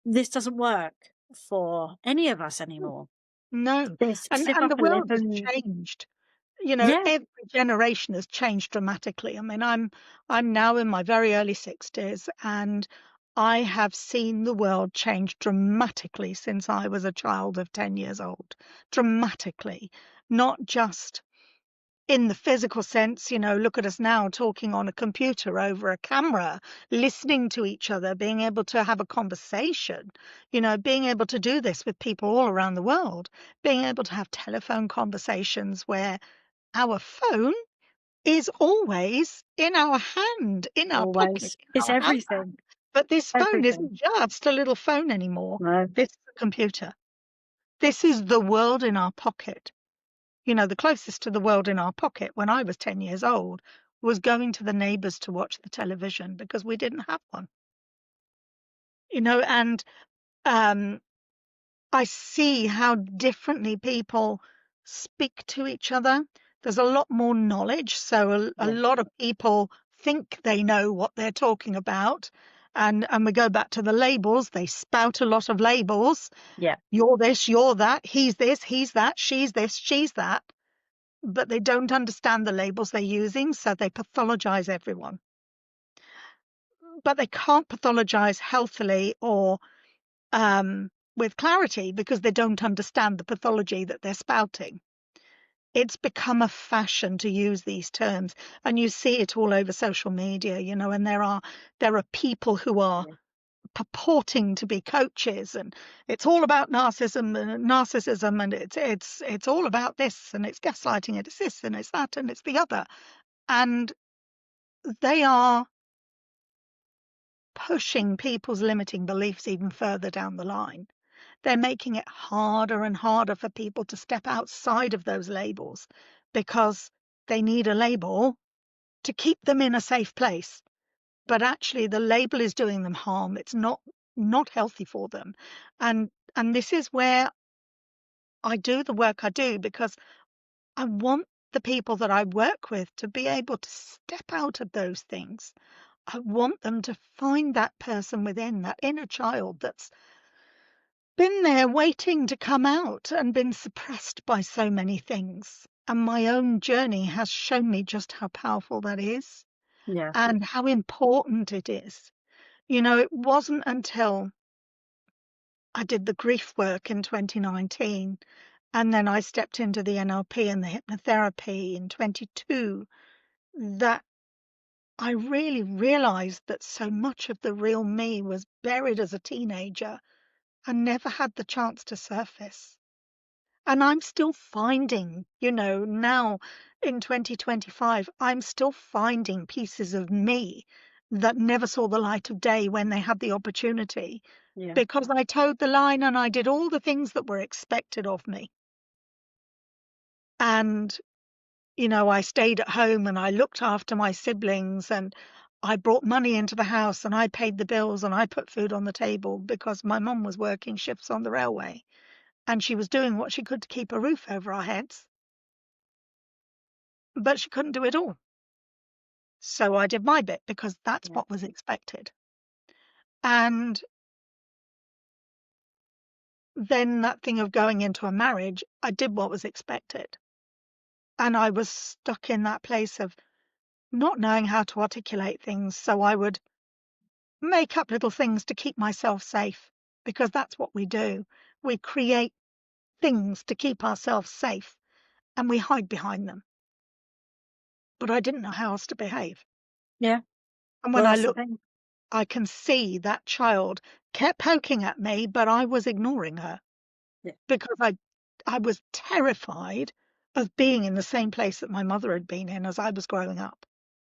This doesn't work for any of us anymore. no. This And slip the up a lip world has and changed. yeah, Every generation has changed dramatically. I mean, I'm now in my very early 60s, and I have seen the world change dramatically since I was a child of 10 years old. Dramatically. Not just in the physical sense, look at us now talking on a computer over a camera, listening to each other, being able to have a conversation, being able to do this with people all around the world, being able to have telephone conversations where our phone is always in our hand, in our pocket, always. in It's our handbag. everything. But this phone Everything. isn't just a little phone anymore. No. This is a computer. This is the world in our pocket. The closest to the world in our pocket when I was 10 years old was going to the neighbors to watch the television because we didn't have one. And um, I see how differently people speak to each other. There's a lot more knowledge, so a Yeah. lot of people think they know what they're talking about. And we go back to the labels. They spout a lot of labels. Yeah. You're this, you're that, he's this, he's that, she's this, she's that. But they don't understand the labels they're using, so they pathologize everyone. But they can't pathologize healthily or with clarity because they don't understand the pathology that they're spouting. It's become a fashion to use these terms, and you see it all over social media, and there are people who are Yeah. purporting to be coaches, and it's all about narcissism, and it's all about this, and it's gaslighting, and it's this, and it's that, and it's the other. And they are pushing people's limiting beliefs even further down the line. They're making it harder and harder for people to step outside of those labels because they need a label to keep them in a safe place. But actually the label is doing them harm. It's not healthy for them. And this is where I do the work I do, because I want the people that I work with to be able to step out of those things. I want them to find that person within, that inner child that's been there waiting to come out and been suppressed by so many things. And my own journey has shown me just how powerful that is Yeah. and how important it is. You know, it wasn't until I did the grief work in 2019, and then I stepped into the NLP and the hypnotherapy in 22, that I really realized that so much of the real me was buried as a teenager and never had the chance to surface. And I'm still finding, you know, now in 2025, I'm still finding pieces of me that never saw the light of day when they had the opportunity, Yeah. because I towed the line and I did all the things that were expected of me. And, you know, I stayed at home and I looked after my siblings, and I brought money into the house and I paid the bills and I put food on the table because my mum was working shifts on the railway and she was doing what she could to keep a roof over our heads, but she couldn't do it all. So I did my bit because that's Yeah. what was expected. And then that thing of going into a marriage, I did what was expected. And I was stuck in that place of not knowing how to articulate things. So I would make up little things to keep myself safe, because that's what we do. We create things to keep ourselves safe and we hide behind them. But I didn't know how else to behave. Yeah. And Well, when I that's the look, thing. I can see that child kept poking at me, but I was ignoring her Yeah. because I was terrified of being in the same place that my mother had been in as I was growing up.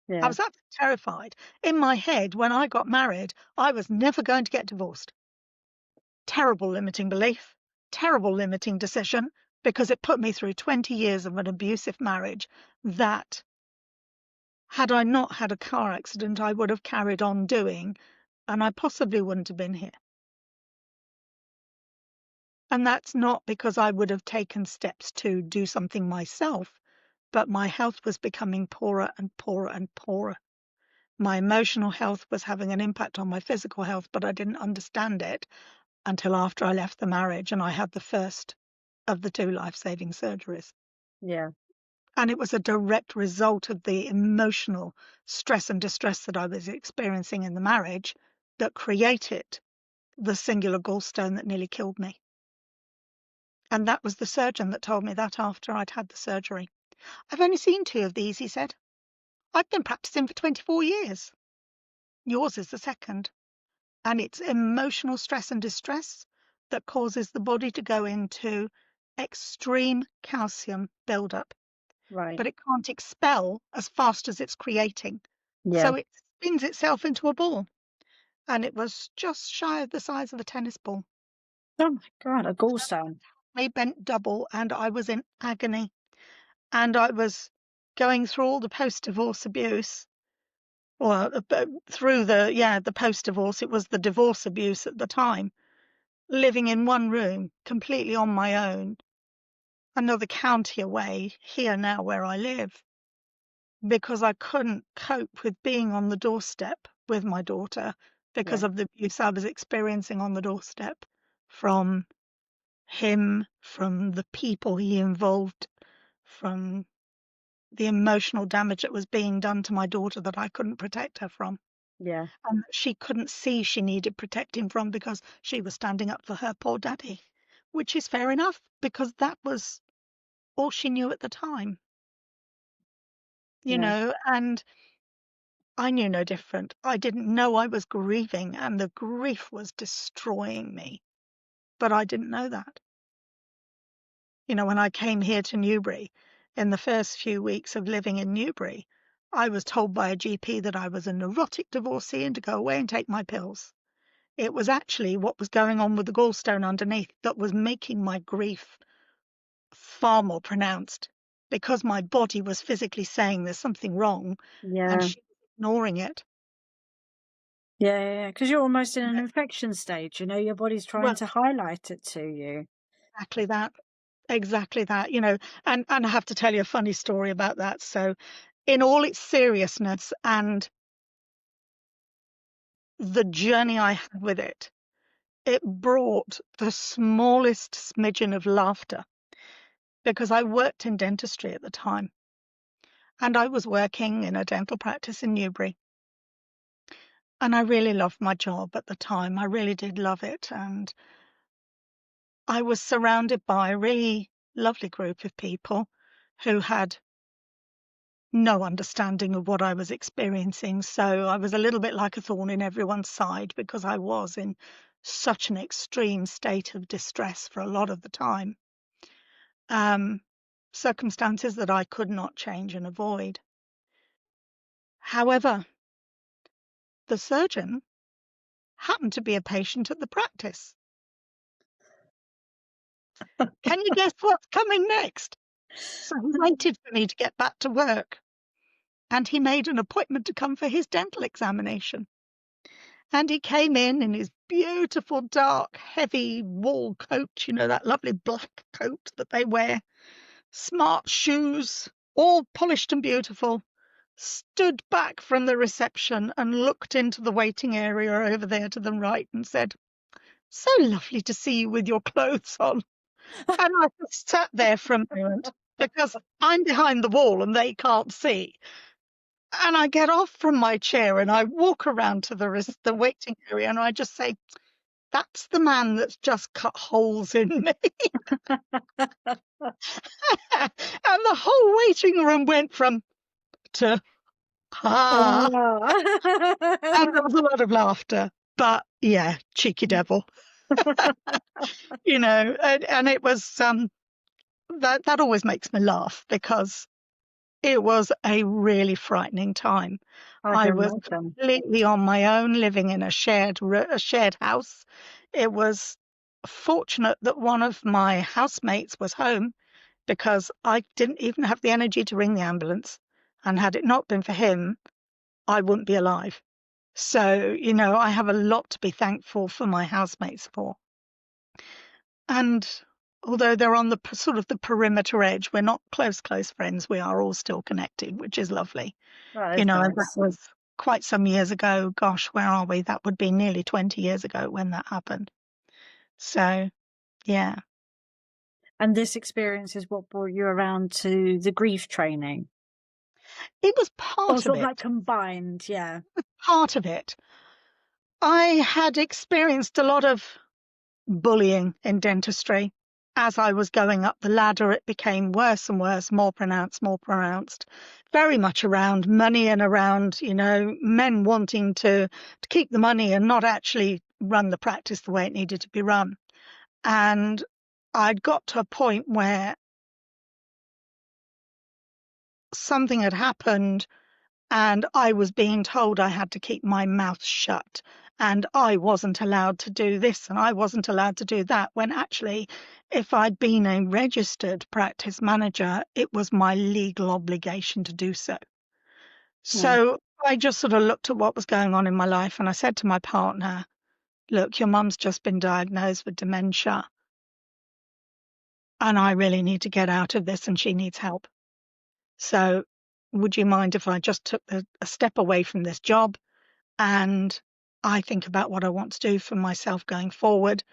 I Yeah. was absolutely terrified. In my head, when I got married, I was never going to get divorced. Terrible limiting belief, terrible limiting decision, because it put me through 20 years of an abusive marriage that, had I not had a car accident, I would have carried on doing, and I possibly wouldn't have been here. And that's not because I would have taken steps to do something myself, but my health was becoming poorer and poorer and poorer. My emotional health was having an impact on my physical health, but I didn't understand it until after I left the marriage and I had the first of the 2 life-saving surgeries. Yeah. And it was a direct result of the emotional stress and distress that I was experiencing in the marriage that created the singular gallstone that nearly killed me. And that was the surgeon that told me that after I'd had the surgery. "I've only seen 2 of these," he said. "I've been practicing for 24 years. Yours is the second." And it's emotional stress and distress that causes the body to go into extreme calcium buildup, Right. but it can't expel as fast as it's creating. Yeah. So it spins itself into a ball. And it was just shy of the size of a tennis ball. Oh my God, a gallstone. They bent double and I was in agony. And I was going through all the post-divorce abuse, or through the post-divorce. It was the divorce abuse at the time, living in one room, completely on my own, another county away, here now where I live, because I couldn't cope with being on the doorstep with my daughter because Yeah. of the abuse I was experiencing on the doorstep from him, from the people he involved, from the emotional damage that was being done to my daughter that I couldn't protect her from. Yeah. And she couldn't see she needed protecting from because she was standing up for her poor daddy, which is fair enough because that was all she knew at the time, you Yeah. know. And I knew no different. I didn't know I was grieving, and the grief was destroying me, but I didn't know that. You know, when I came here to Newbury, in the first few weeks of living in Newbury, I was told by a GP that I was a neurotic divorcee and to go away and take my pills. It was actually what was going on with the gallstone underneath that was making my grief far more pronounced, because my body was physically saying there's something wrong and Yeah. she was ignoring it. Yeah, yeah, yeah. Because you're almost in You an know, infection stage, your body's trying well, to highlight it to you. exactly that. Exactly that, and I have to tell you a funny story about that. So, in all its seriousness and the journey I had with it, it brought the smallest smidgen of laughter because I worked in dentistry at the time and I was working in a dental practice in Newbury. And I really loved my job at the time. I really did love it. And I was surrounded by a really lovely group of people who had no understanding of what I was experiencing. So I was a little bit like a thorn in everyone's side because I was in such an extreme state of distress for a lot of the time. Um, Circumstances that I could not change and avoid. However, the surgeon happened to be a patient at the practice. Can you guess what's coming next? So he waited for me to get back to work and he made an appointment to come for his dental examination. And he came in his beautiful, dark, heavy wool coat, that lovely black coat that they wear, smart shoes, all polished and beautiful, stood back from the reception and looked into the waiting area over there to the right and said, "So lovely to see you with your clothes on." And I just sat there for a moment because I'm behind the wall and they can't see. And I get off from my chair and I walk around to the waiting area and I just say, "That's the man that's just cut holes in me." And the whole waiting room went from to ah, and there Oh. was a lot of laughter. But yeah, cheeky devil, and it was that always makes me laugh because it was a really frightening time. I I can was imagine. completely on my own, living in a shared house. It was fortunate that one of my housemates was home because I didn't even have the energy to ring the ambulance. And had it not been for him, I wouldn't be alive. So, I have a lot to be thankful for my housemates for. And although they're on the sort of the perimeter edge, we're not close friends. We are all still connected, which is lovely. That is And that nice. was quite some years ago. Gosh, where are we? That would be nearly 20 years ago when that happened. So, yeah, And this experience is what brought you around to the grief training? it was Or part of sort of like it. combined, yeah. Part of it. I had experienced a lot of bullying in dentistry. As I was going up the ladder, it became worse and worse, more pronounced, very much around money and around, men wanting to keep the money and not actually run the practice the way it needed to be run. And I'd got to a point where something had happened and I was being told I had to keep my mouth shut and I wasn't allowed to do this and I wasn't allowed to do that, when actually, if I'd been a registered practice manager, it was my legal obligation to do so. Yeah. So I just sort of looked at what was going on in my life and I said to my partner, "Look, your mum's just been diagnosed with dementia and I really need to get out of this and she needs help. So would you mind if I just took a step away from this job and I think about what I want to do for myself going forward,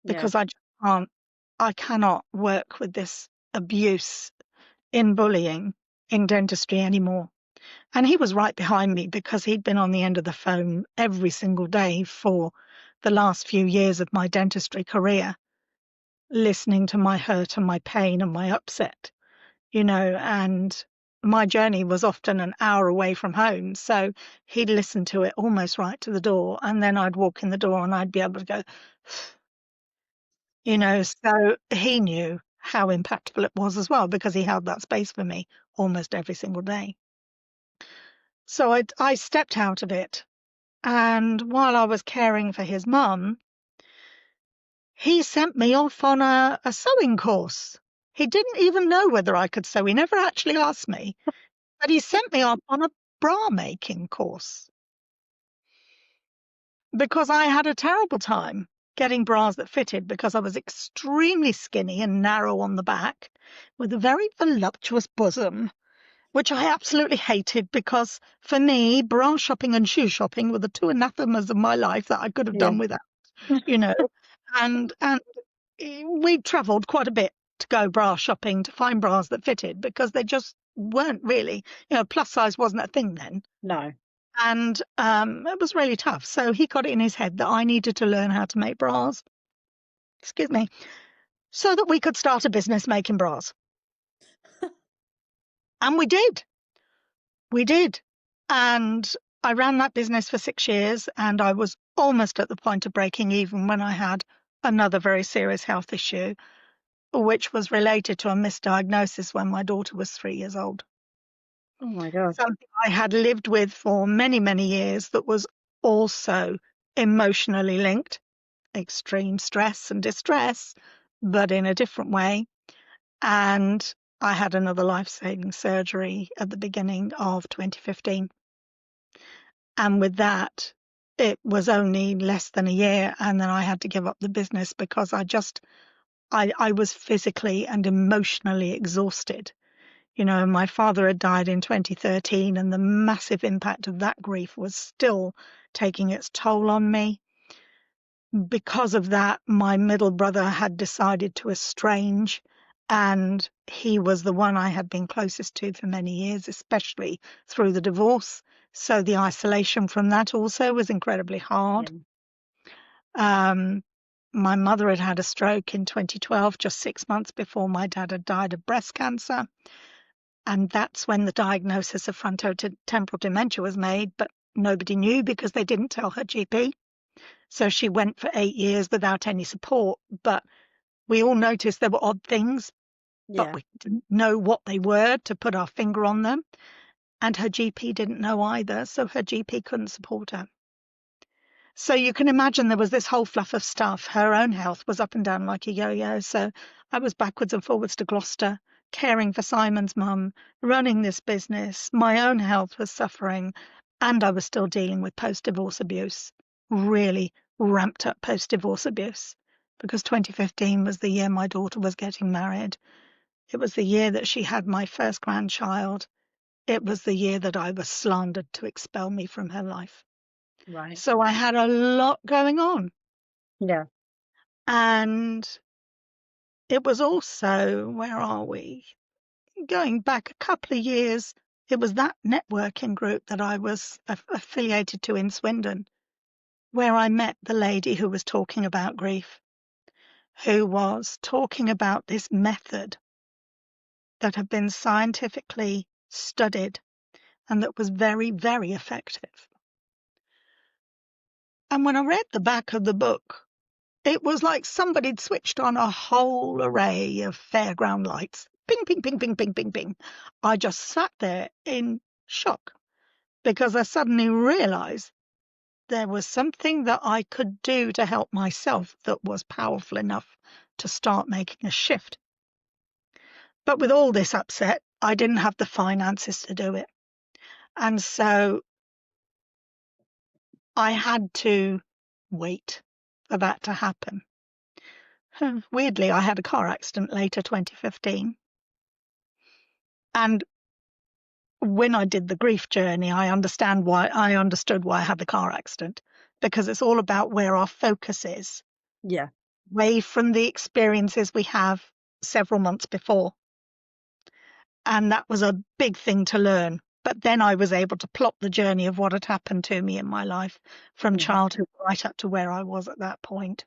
Yeah. because I cannot work with this abuse in bullying in dentistry anymore." And he was right behind me because he'd been on the end of the phone every single day for the last few years of my dentistry career, listening to my hurt and my pain and my upset, and my journey was often an hour away from home. So he'd listen to it almost right to the door. And then I'd walk in the door and I'd be able to go, so he knew how impactful it was as well because he held that space for me almost every single day. So I stepped out of it. And while I was caring for his mum, he sent me off on a sewing course. He didn't even know whether I could sew. He never actually asked me, but he sent me off on a bra making course because I had a terrible time getting bras that fitted because I was extremely skinny and narrow on the back with a very voluptuous bosom, which I absolutely hated because for me, bra shopping and shoe shopping were the two anathemas of my life that I could have Yeah. done without, you know. And we travelled quite a bit to go bra shopping to find bras that fitted because they just weren't really, plus size wasn't a thing then. No. And it was really tough. So he got it in his head that I needed to learn how to make bras, excuse me, so that we could start a business making bras. And we did. We did. And I ran that business for 6 years and I was almost at the point of breaking even when I had another very serious health issue, which was related to a misdiagnosis when my daughter was 3 years old. Oh my God. Something I had lived with for many, many years that was also emotionally linked, extreme stress and distress, but in a different way. And I had another life-saving surgery at the beginning of 2015. And with that, it was only less than a year. And then I had to give up the business because I was physically and emotionally exhausted. My father had died in 2013 and the massive impact of that grief was still taking its toll on me. Because of that, my middle brother had decided to estrange, and he was the one I had been closest to for many years, especially through the divorce. So the isolation from that also was incredibly hard. Um, my mother had had a stroke in 2012, just 6 months before my dad had died of breast cancer. And that's when the diagnosis of frontotemporal dementia was made, but nobody knew because they didn't tell her GP. So she went for 8 years without any support. But we all noticed there were odd things, but Yeah. we didn't know what they were to put our finger on them. And her GP didn't know either, so her GP couldn't support her. So you can imagine there was this whole fluff of stuff. Her own health was up and down like a yo-yo. So I was backwards and forwards to Gloucester, caring for Simon's mum, running this business. My own health was suffering, and I was still dealing with post-divorce abuse, really ramped up post-divorce abuse, because 2015 was the year my daughter was getting married. It was the year that she had my first grandchild. It was the year that I was slandered to expel me from her life. Right. So I had a lot going on. Yeah. And it was also, where are we? Going back a couple of years, it was that networking group that I was affiliated to in Swindon, where I met the lady who was talking about grief, who was talking about this method that had been scientifically studied and that was very, very effective. And when I read the back of the book, it was like somebody'd switched on a whole array of fairground lights. Ping, ping, ping, ping, ping, ping, ping. I just sat there in shock because I suddenly realized there was something that I could do to help myself that was powerful enough to start making a shift. But with all this upset, I didn't have the finances to do it. And so I had to wait for that to happen. Weirdly, I had a car accident later, 2015. And when I did the grief journey, I understood why I had the car accident, because it's all about where our focus is, Yeah. away from the experiences we have several months before. And that was a big thing to learn. But then I was able to plot the journey of what had happened to me in my life from Mhm. childhood right up to where I was at that point.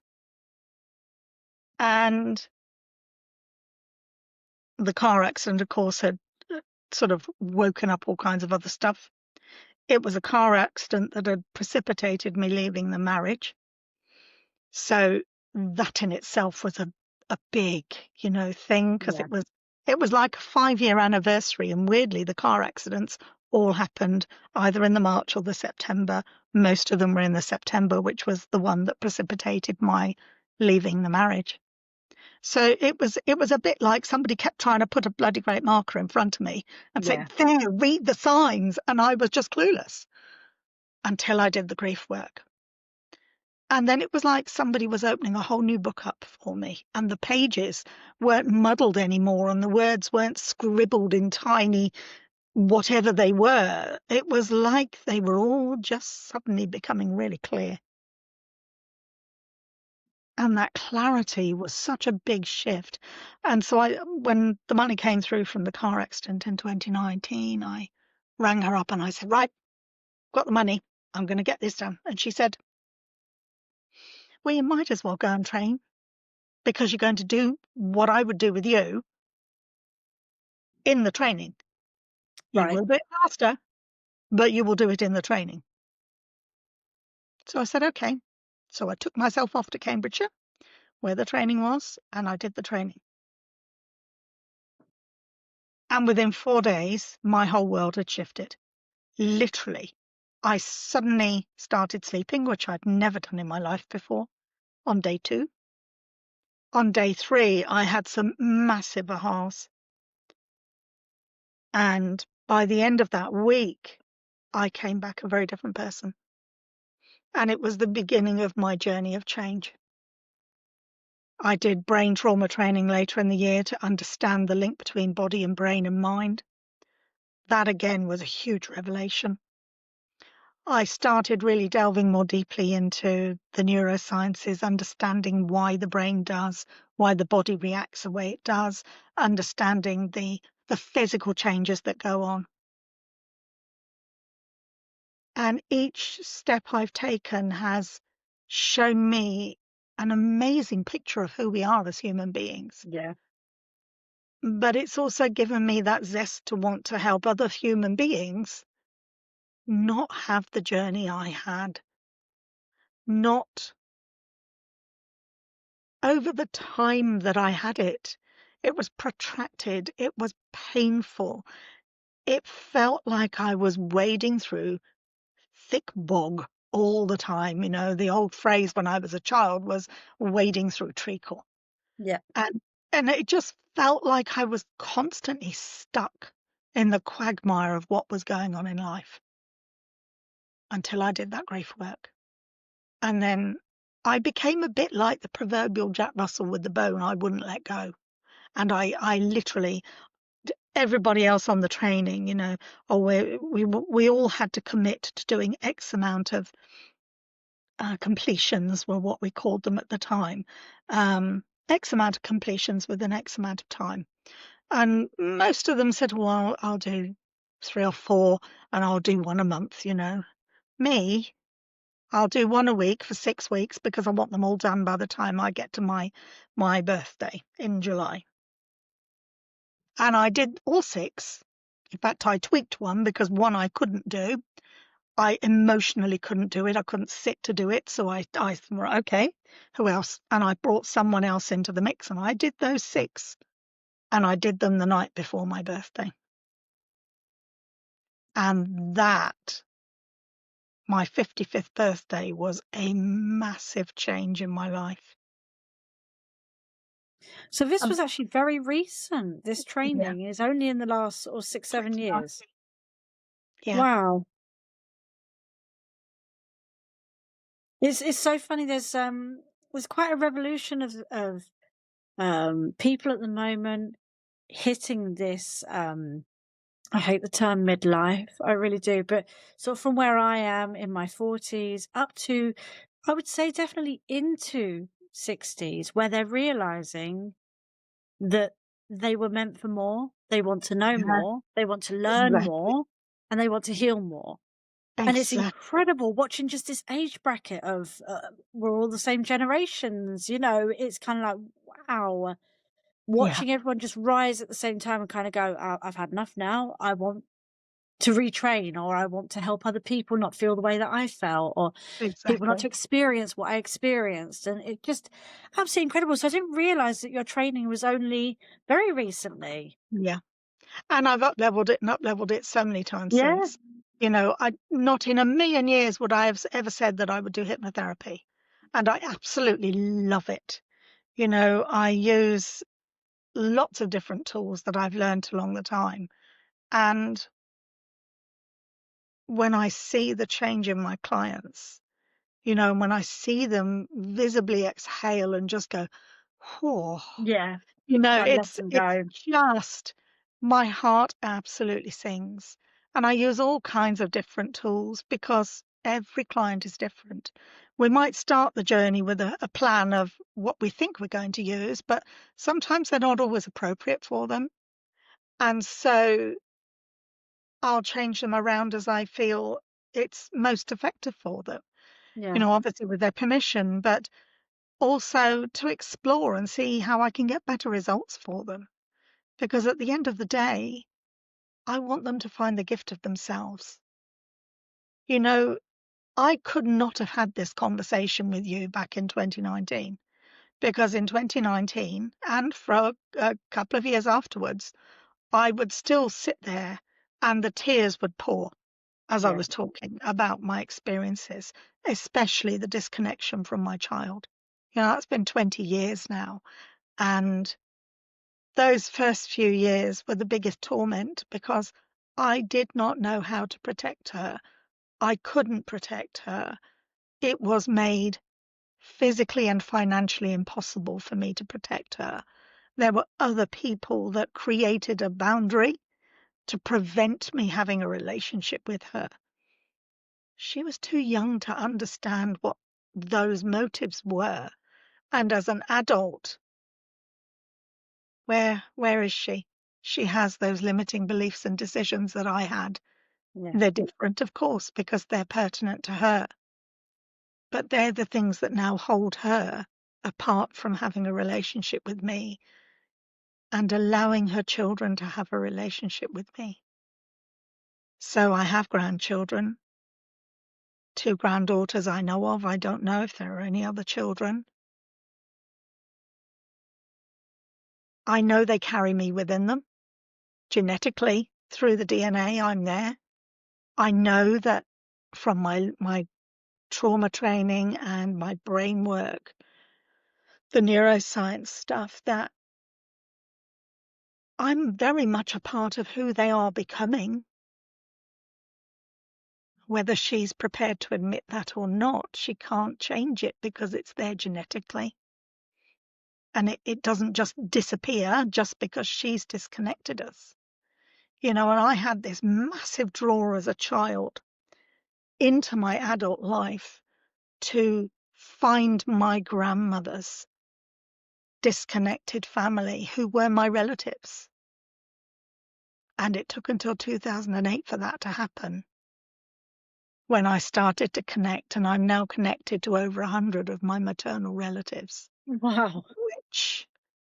And the car accident, of course, had sort of woken up all kinds of other stuff. It was a car accident that had precipitated me leaving the marriage. So that in itself was a big, thing, because Yeah. it was like a 5-year anniversary, and weirdly the car accidents all happened either in the March or the September. Most of them were in the September, which was the one that precipitated my leaving the marriage. So it was a bit like somebody kept trying to put a bloody great marker in front of me and say, Yeah. "There, read the signs," and I was just clueless until I did the grief work. And then it was like somebody was opening a whole new book up for me, and the pages weren't muddled anymore, and the words weren't scribbled in tiny whatever they were. It was like they were all just suddenly becoming really clear. And that clarity was such a big shift. And so when the money came through from the car accident in 2019, I rang her up and I said, "Right, got the money. I'm going to get this done." And she said, "Well, you might as well go and train, because you're going to do what I would do with you in the training. You Right. will do it faster, but you will do it in the training." So I said, "Okay." So I took myself off to Cambridgeshire, where the training was, and I did the training. And within 4 days, my whole world had shifted. Literally. I suddenly started sleeping, which I'd never done in my life before, on day 2. On day 3, I had some massive ahas. And by the end of that week, I came back a very different person. And it was the beginning of my journey of change. I did brain trauma training later in the year to understand the link between body and brain and mind. That again was a huge revelation. I started really delving more deeply into the neurosciences, understanding why the brain does, why the body reacts the way it does, understanding the physical changes that go on. And each step I've taken has shown me an amazing picture of who we are as human beings. Yeah. But it's also given me that zest to want to help other human beings not have the journey I had, not over the time that I had it. It was protracted, it was painful. It felt like I was wading through thick bog all the time. The old phrase when I was a child was wading through treacle. Yeah. And it just felt like I was constantly stuck in the quagmire of what was going on in life until I did that grief work. And then I became a bit like the proverbial Jack Russell with the bone I wouldn't let go. And I literally, everybody else on the training, oh, we all had to commit to doing X amount of completions, were what we called them at the time. X amount of completions within X amount of time. And most of them said, "Well, I'll do 3 or 4, and I'll do one a month." Me, I'll do one a week for 6 weeks, because I want them all done by the time I get to my birthday in July. And I did all 6. In fact, I tweaked one because one I couldn't do. I emotionally couldn't do it. I couldn't sit to do it. So I thought, "Right, okay, who else?" And I brought someone else into the mix, and I did those 6. And I did them the night before my birthday. And that, my 55th birthday, was a massive change in my life. So this Um, was actually very recent. This yeah, training is only in the last sort of 6, 7 29. years. Yeah. Wow. It's so funny. There's quite a revolution of people at the moment hitting this I hate the term midlife. I really do. But sort of from where I am in my 40s up to, I would say definitely into 60s, where they're realizing that they were meant for more. They want to know Yeah, more. They want to learn exactly. more, and they want to heal more. And it's Exactly. incredible watching just this age bracket of we're all the same generations. It's kind of like, wow. Yeah, watching everyone just rise at the same time and kind of go, I've had enough now. I want to retrain, or I want to help other people not feel the way that I felt, or people not to exactly. experience what I experienced. And it just absolutely incredible. So I didn't realize that your training was only very recently. Yeah. And I've up-leveled it so many times Yeah. since. I not in a million years would I have ever said that I would do hypnotherapy, and I absolutely love it. I use lots of different tools that I've learned along the time, and when I see the change in my clients, and when I see them visibly exhale and just go, "Whew," Yeah. Let it's them it's go. just my heart absolutely sings. And I use all kinds of different tools because every client is different. We might start the journey with a plan of what we think we're going to use, but sometimes they're not always appropriate for them. And so I'll change them around as I feel it's most effective for them, Yeah. obviously with their permission, but also to explore and see how I can get better results for them. Because at the end of the day, I want them to find the gift of themselves. You know, I could not have had this conversation with you back in 2019, because in 2019 and for a couple of years afterwards, I would still sit there and the tears would pour as I Yeah. was talking about my experiences, especially the disconnection from my child. That's been 20 years now. And those first few years were the biggest torment because I did not know how to protect her. I couldn't protect her. It was made physically and financially impossible for me to protect her. There were other people that created a boundary to prevent me having a relationship with her. She was too young to understand what those motives were. And as an adult, where is she? She has those limiting beliefs and decisions that I had. Yeah. They're different, of course, because they're pertinent to her, but they're the things that now hold her apart from having a relationship with me and allowing her children to have a relationship with me. So I have grandchildren, two granddaughters I know of. I don't know if there are any other children. I know they carry me within them genetically through the DNA. I'm there. I know that from my trauma training and my brain work, the neuroscience stuff, that I'm very much a part of who they are becoming. Whether she's prepared to admit that or not, she can't change it because it's there genetically. And it doesn't just disappear just because she's disconnected us. And I had this massive draw as a child into my adult life to find my grandmother's disconnected family who were my relatives. And it took until 2008 for that to happen, when I started to connect, and I'm now connected to over 100 of my maternal relatives, Wow. which,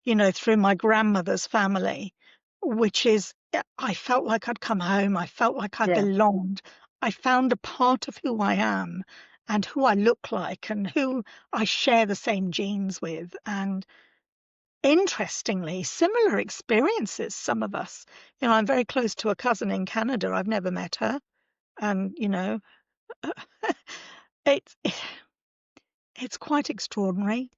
through my grandmother's family, which is, I felt like I'd come home. I felt like I Yeah. belonged. I found a part of who I am and who I look like and who I share the same genes with. And interestingly, similar experiences, some of us. I'm very close to a cousin in Canada. I've never met her. And, it's it's quite extraordinary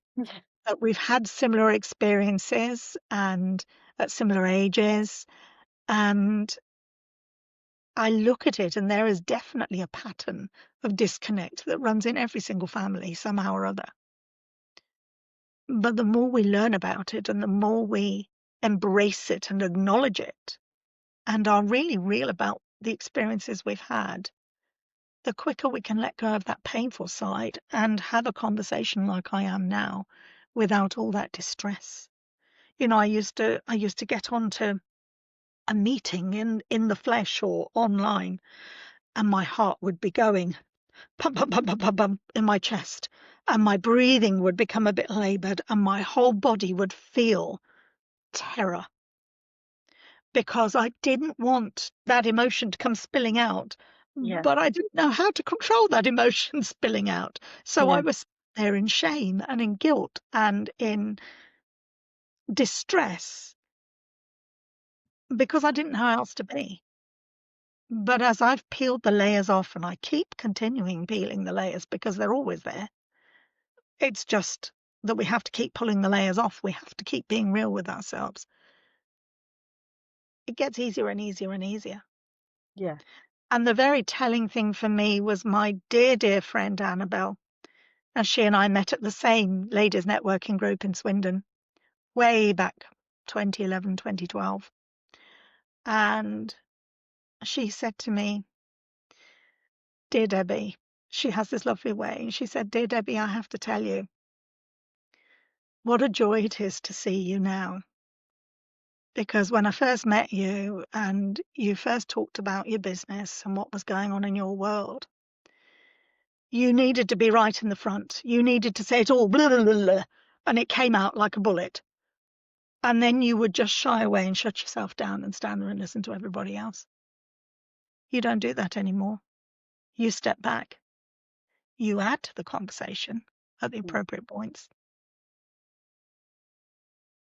that we've had similar experiences and at similar ages. And I look at it, and there is definitely a pattern of disconnect that runs in every single family somehow or other. But the more we learn about it and the more we embrace it and acknowledge it and are really real about the experiences we've had, the quicker we can let go of that painful side and have a conversation like I am now without all that distress. I used to get onto a meeting in the flesh or online, and my heart would be going pump, pump, pump, pump, pump, pump in my chest, and my breathing would become a bit labored, and my whole body would feel terror because I didn't want that emotion to come spilling out, Yeah. but I didn't know how to control that emotion spilling out. So I Yeah. was there in shame and in guilt and in distress because I didn't know how else to be. But as I've peeled the layers off, and I keep continuing peeling the layers because they're always there, it's just that we have to keep pulling the layers off. We have to keep being real with ourselves. It gets easier and easier and easier. Yeah. And the very telling thing for me was my dear, dear friend Annabelle. And she and I met at the same ladies networking group in Swindon way back 2011, 2012. And she said to me, "Dear Debbie," she has this lovely way, and she said, "Dear Debbie, I have to tell you what a joy it is to see you now. Because when I first met you and you first talked about your business and what was going on in your world, you needed to be right in the front. You needed to say it all, blah, blah, blah, blah, and it came out like a bullet. And then you would just shy away and shut yourself down and stand there and listen to everybody else. You don't do that anymore. You step back. You add to the conversation at the Mm. appropriate points.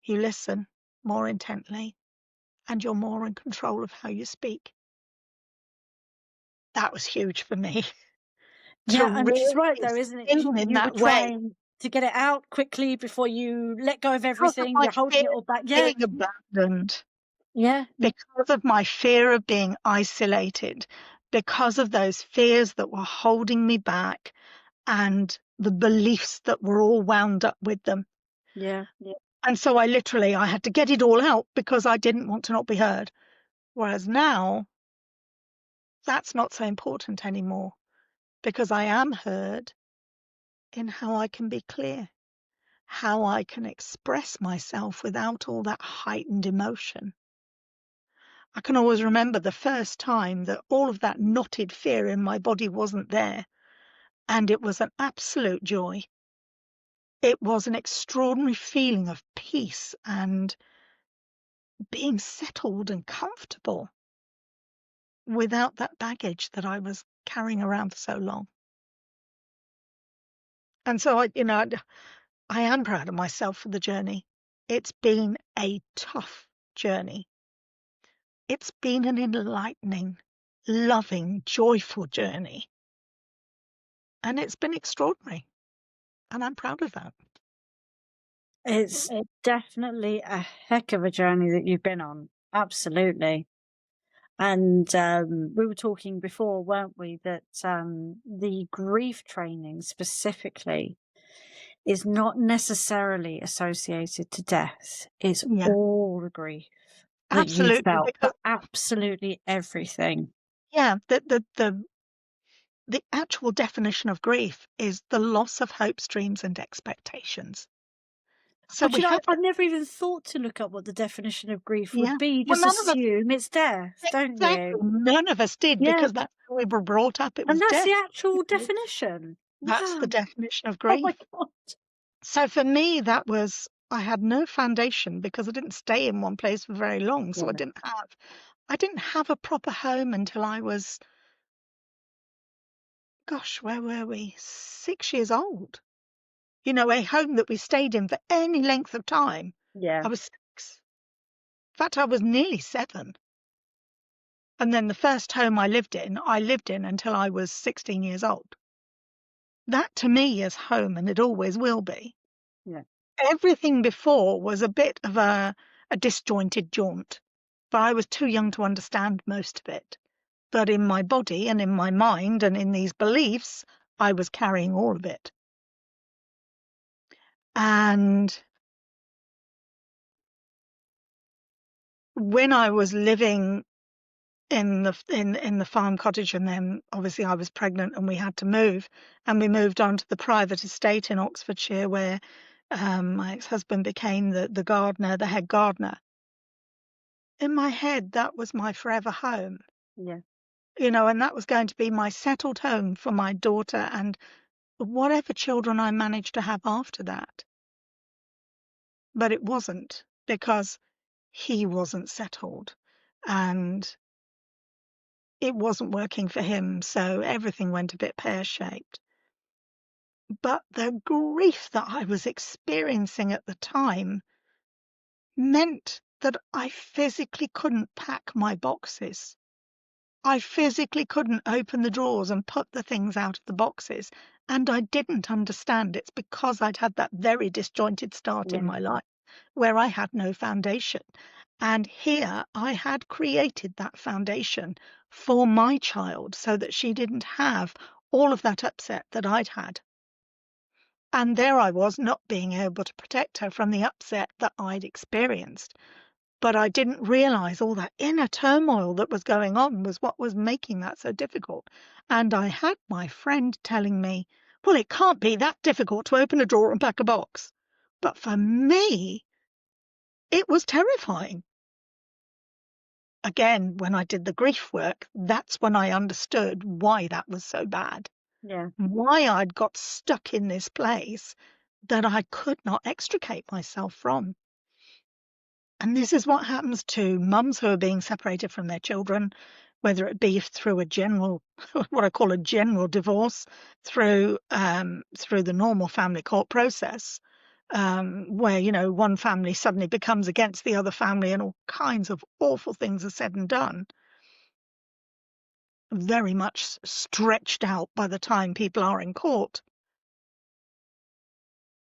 You listen more intently, and you're more in control of how you speak. That was huge for me to Yeah, and she's really right though, isn't it? feel in You were that way trying to get it out quickly before you let go of because of everything. my You're holding fear it all back. of Yeah. being abandoned, Yeah. because of my fear of being isolated, because of those fears that were holding me back and the beliefs that were all wound up with them. Yeah. And so I had to get it all out because I didn't want to not be heard. Whereas now, that's not so important anymore because I am heard in how I can be clear, how I can express myself without all that heightened emotion. I can always remember the first time that all of that knotted fear in my body wasn't there, and it was an absolute joy. It was an extraordinary feeling of peace and being settled and comfortable without that baggage that I was carrying around for so long. And so I am proud of myself for the journey. It's been a tough journey. It's been an enlightening, loving, joyful journey. And it's been extraordinary. And I'm proud of that. It's definitely a heck of a journey that you've been on. Absolutely. And we were talking before, weren't we, that the grief training specifically is not necessarily associated to death. It's Yeah, all the grief that you absolutely. felt for Because absolutely everything. yeah, the actual definition of grief is the loss of hopes, dreams, and expectations. So But we you know, have I've to, never even thought to look up what the definition of grief would yeah. be. You Well, just none of us assume it's death, don't exactly, you? none of us did Yeah. because that's how we were brought up. It And was that's death. the actual definition. That's the Wow. definition of Oh my grief. God. So for me, I had no foundation because I didn't stay in one place for very long. So Yeah. I didn't have a proper home until I was, gosh, where were we? 6 years old. A home that we stayed in for any length of time. Yeah. I was 6. In fact, I was nearly 7. And then the first home I lived in until I was 16 years old. That to me is home, and it always will be. Yeah. Everything before was a bit of a disjointed jaunt, but I was too young to understand most of it. But in my body and in my mind and in these beliefs, I was carrying all of it. And when I was living in the farm cottage, and then obviously I was pregnant and we had to move, and we moved on to the private estate in Oxfordshire where my ex-husband became the gardener, the head gardener. In my head, that was my forever home, Yeah. and that was going to be my settled home for my daughter and whatever children I managed to have after that. But it wasn't because he wasn't settled and it wasn't working for him. So everything went a bit pear-shaped. But the grief that I was experiencing at the time meant that I physically couldn't pack my boxes. I physically couldn't open the drawers and put the things out of the boxes. And I didn't understand. It's because I'd had that very disjointed start in Yeah. my life where I had no foundation. And here I had created that foundation for my child so that she didn't have all of that upset that I'd had. And there I was, not being able to protect her from the upset that I'd experienced. But I didn't realize all that inner turmoil that was going on was what was making that so difficult. And I had my friend telling me, well, it can't be that difficult to open a drawer and pack a box. But for me, it was terrifying. Again, when I did the grief work, that's when I understood why that was so bad, Yeah. why I'd got stuck in this place that I could not extricate myself from. And this is what happens to mums who are being separated from their children, whether it be through a general, what I call a general divorce, through the normal family court process, where, you know, one family suddenly becomes against the other family and all kinds of awful things are said and done, very much stretched out by the time people are in court.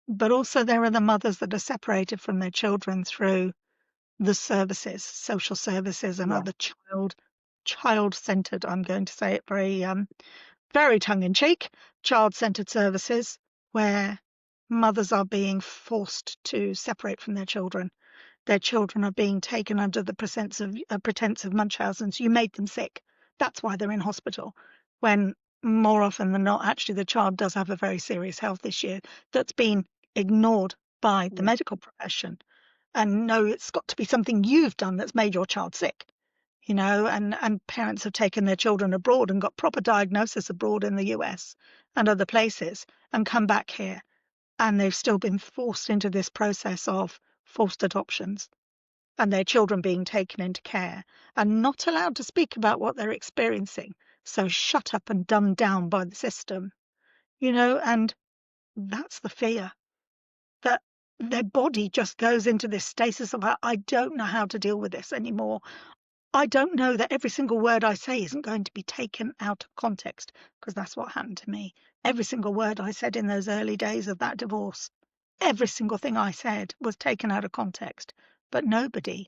But also there are the mothers that are separated from their children through the services, social services and Yeah. other child-centered, I'm going to say it very tongue-in-cheek, child-centered services where mothers are being forced to separate from their children. Their children are being taken under the pretense of Munchausen's. You made them sick. That's why they're in hospital. When more often than not, actually, the child does have a very serious health issue that's been ignored by the Yeah. medical profession. And no, it's got to be something you've done that's made your child sick, you know, and parents have taken their children abroad and got proper diagnosis abroad in the US and other places and come back here. And they've still been forced into this process of forced adoptions and their children being taken into care and not allowed to speak about what they're experiencing. So shut up and dumbed down by the system, you know, and that's the fear that their body just goes into this stasis of, I don't know how to deal with this anymore. I don't know that every single word I say isn't going to be taken out of context, because that's what happened to me. Every single word I said in those early days of that divorce, every single thing I said was taken out of context. But nobody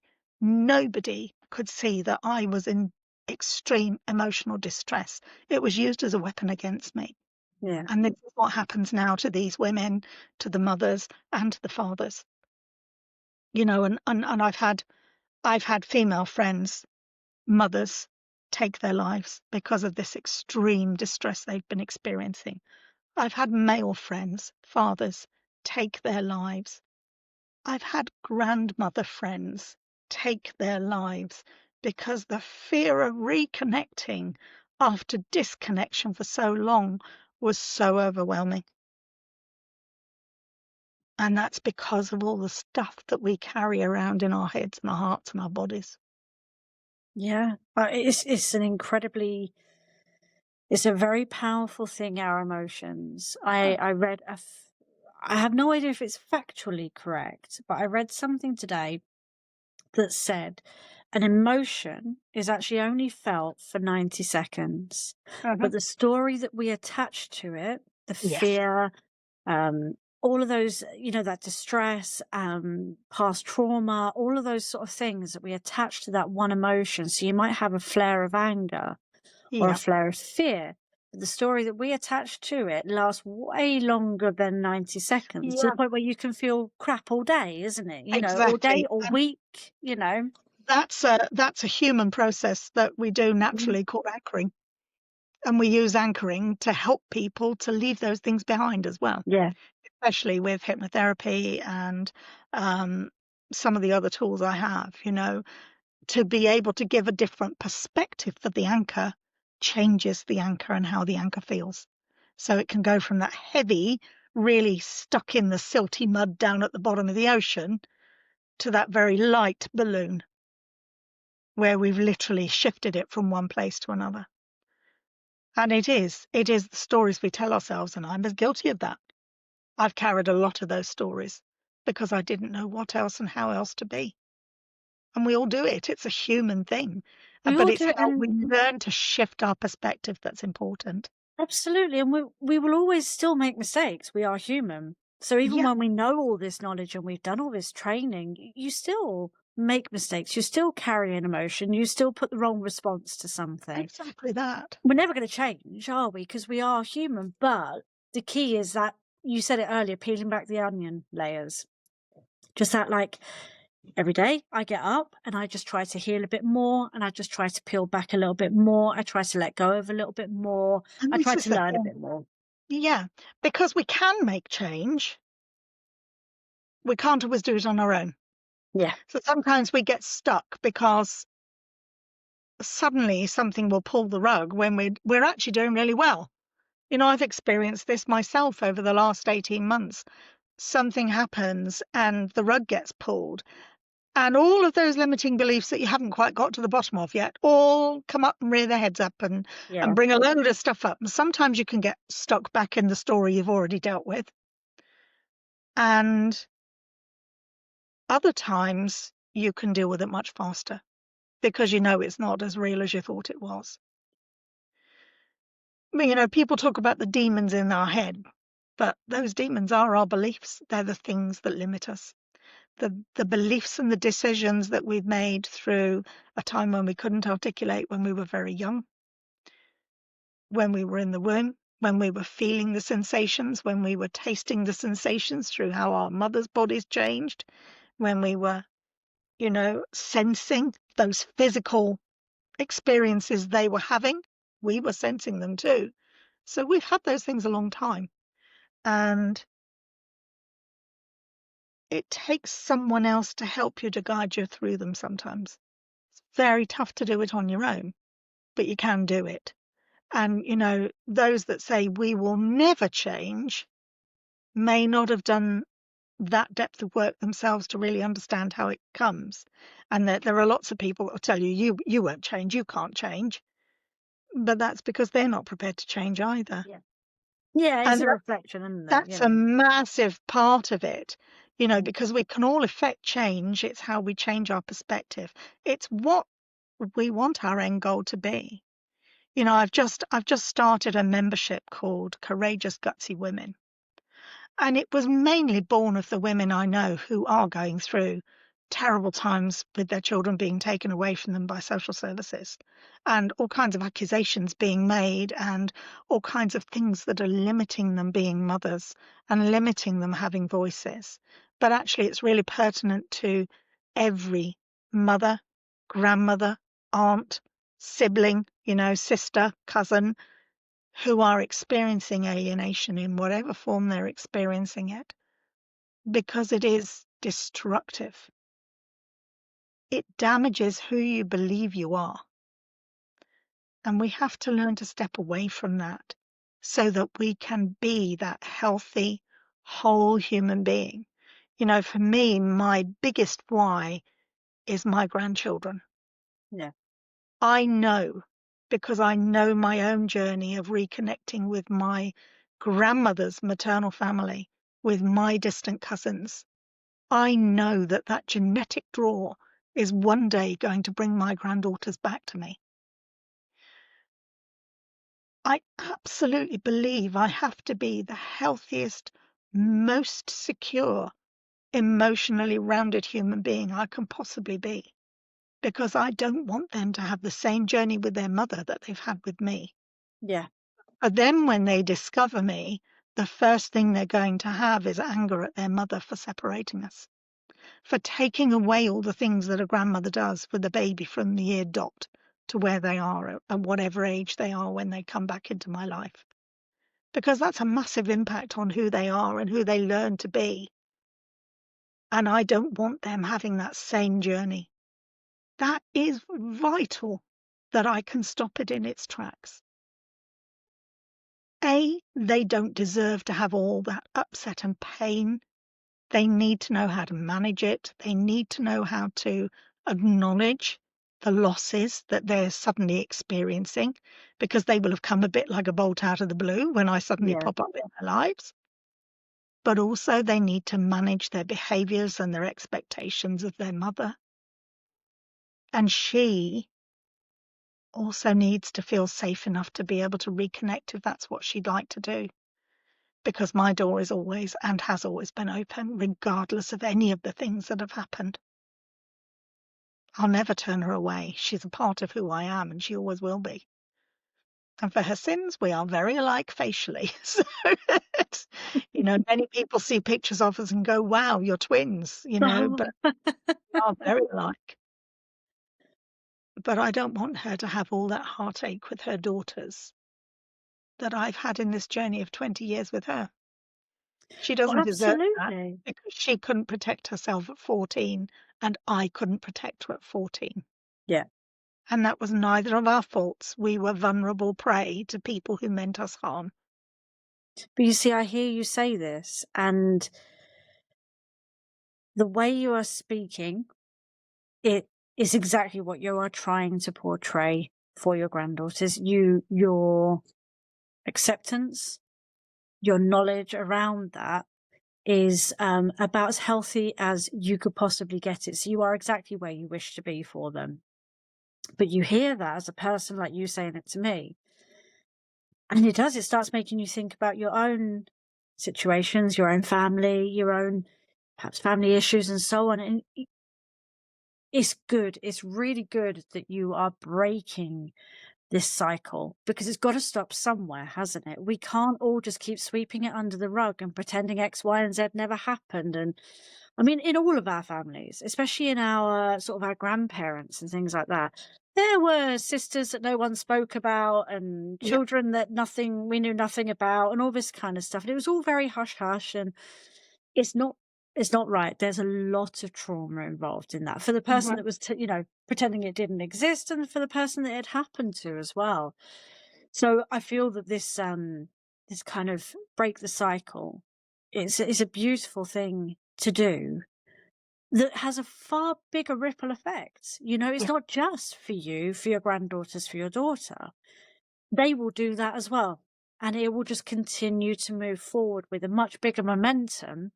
could see that I was in extreme emotional distress. It was used as a weapon against me. Yeah. And this is what happens now to these women, to the mothers and to the fathers. You know, and I've had female friends, mothers, take their lives because of this extreme distress they've been experiencing. I've had male friends, fathers, take their lives. I've had grandmother friends take their lives because the fear of reconnecting after disconnection for so long was so overwhelming. And that's because of all the stuff that we carry around in our heads and our hearts and our bodies. Yeah. It's an incredibly, it's a very powerful thing, our emotions. Mm. I read I have no idea if it's factually correct, but I read something today that said an emotion is actually only felt for 90 seconds, Mhm. but the story that we attach to it, the Yes. fear, um, all of those, you know, that distress, past trauma, all of those sort of things that we attach to that one emotion. So you might have a flare of anger or a Yeah. flare of fear. But the story that we attach to it lasts way longer than 90 seconds, to the Yeah. point where you can feel crap all day, isn't it? You know, all day Exactly. or And week, you know. that's a human process that we do Mhm. naturally called anchoring. And we use anchoring to help people to leave those things behind as well, Yeah, especially with hypnotherapy and um, some of the other tools I have, you know, to be able to give a different perspective for the anchor changes the anchor and how the anchor feels. So it can go from that heavy, really stuck in the silty mud down at the bottom of the ocean to that very light balloon where we've literally shifted it from one place to another. And it is the stories we tell ourselves, and I'm as guilty of that. I've carried a lot of those stories because I didn't know what else and how else to be. And we all do it. It's a human thing. We But all it's do it, how and we learn to shift our perspective that's important. absolutely, and we will always still make mistakes. We are human. So even Yeah, when we know all this knowledge and we've done all this training, you still make mistakes. You still carry an emotion. You still put the wrong response to something. exactly that. We're never going to change, are we? Because we are human. But the key is that you said it earlier, peeling back the onion layers. Just that, like, every day I get up and I just try to heal a bit more, and I just try to peel back a little bit more. I try to let go of a little bit more. And I this try is to the learn a thing. bit more. Yeah, because we can make change. We can't always do it on our own. Yeah. So sometimes we get stuck because suddenly something will pull the rug when we're actually doing really well. You know, I've experienced this myself over the last 18 months. Something happens and the rug gets pulled, and all of those limiting beliefs that you haven't quite got to the bottom of yet all come up and rear their heads up and Yeah. bring a load of stuff up. And sometimes you can get stuck back in the story you've already dealt with. And other times you can deal with it much faster because you know it's not as real as you thought it was. I mean, you know, people talk about the demons in our head, but those demons are our beliefs. They're the things that limit us. The beliefs and the decisions that we've made through a time when we couldn't articulate, when we were very young, when we were in the womb, when we were feeling the sensations, when we were tasting the sensations through how our mother's bodies changed, when we were, you know, sensing those physical experiences they were having, we were sensing them too. So we've had those things a long time. And it takes someone else to help you, to guide you through them sometimes. It's very tough to do it on your own, but you can do it. And, you know, those that say we will never change may not have done that depth of work themselves to really understand how it comes. And that there are lots of people that will tell you, you won't change, you can't change. But that's because they're not prepared to change either. Yeah. Yeah, it's And a reflection, isn't it? You that's a know. massive part of it, you know, Mm. because we can all affect change. It's how we change our perspective. It's what we want our end goal to be. You know, I've just started a membership called Courageous Gutsy Women. And it was mainly born of the women I know who are going through terrible times with their children being taken away from them by social services, and all kinds of accusations being made, and all kinds of things that are limiting them being mothers and limiting them having voices. But actually, it's really pertinent to every mother, grandmother, aunt, sibling, you know, sister, cousin, who are experiencing alienation in whatever form they're experiencing it, because it is destructive. It damages who you believe you are. And we have to learn to step away from that so that we can be that healthy, whole human being. You know, for me, my biggest why is my grandchildren. Yeah. I know, because I know my own journey of reconnecting with my grandmother's maternal family, with my distant cousins. I know that that genetic draw is one day going to bring my granddaughters back to me. I absolutely believe I have to be the healthiest, most secure, emotionally rounded human being I can possibly be, because I don't want them to have the same journey with their mother that they've had with me. Yeah. But then when they discover me, the first thing they're going to have is anger at their mother for separating us, for taking away all the things that a grandmother does with the baby from the year dot to where they are at whatever age they are when they come back into my life. Because that's a massive impact on who they are and who they learn to be. And I don't want them having that same journey. That is vital that I can stop it in its tracks. A, they don't deserve to have all that upset and pain They need to know how to manage it. They need to know how to acknowledge the losses that they're suddenly experiencing, because they will have come a bit like a bolt out of the blue when I suddenly Yeah. pop up in their lives. But also they need to manage their behaviors and their expectations of their mother. And she also needs to feel safe enough to be able to reconnect if that's what she'd like to do. Because my door is always and has always been open, regardless of any of the things that have happened. I'll never turn her away. She's a part of who I am, and she always will be. And for her sins, we are very alike facially. So, it's, many people see pictures of us and go, wow, you're twins, but we are very alike. But I don't want her to have all that heartache with her daughters that I've had in this journey of 20 years with her. She Oh, doesn't deserve that absolutely. because she couldn't protect herself at 14 and I couldn't protect her at 14. Yeah. And that was neither of our faults. We were vulnerable prey to people who meant us harm. But you see, I hear you say this, and the way you are speaking, it is exactly what you are trying to portray for your granddaughters. Your acceptance, your knowledge around that is about as healthy as you could possibly get it. So you are exactly where you wish to be for them. But you hear that as a person, like you saying it to me, and it starts making you think about your own situations, your own family, your own perhaps family issues and so on. And it's good. It's really good that you are breaking this cycle, because it's got to stop somewhere, hasn't it? We can't all just keep sweeping it under the rug and pretending X, Y, and Z never happened. And I mean, in all of our families, especially in our sort of our grandparents and things like that, there were sisters that no one spoke about and Yeah, children that we knew nothing about and all this kind of stuff. And it was all very hush hush, and it's not it's not right. There's a lot of trauma involved in that for the person right. that was, pretending it didn't exist, and for the person that it happened to as well. So I feel that this kind of break the cycle is a beautiful thing to do that has a far bigger ripple effect. It's Yeah, not just for you, for your granddaughters, for your daughter. They will do that as well. And it will just continue to move forward with a much bigger momentum,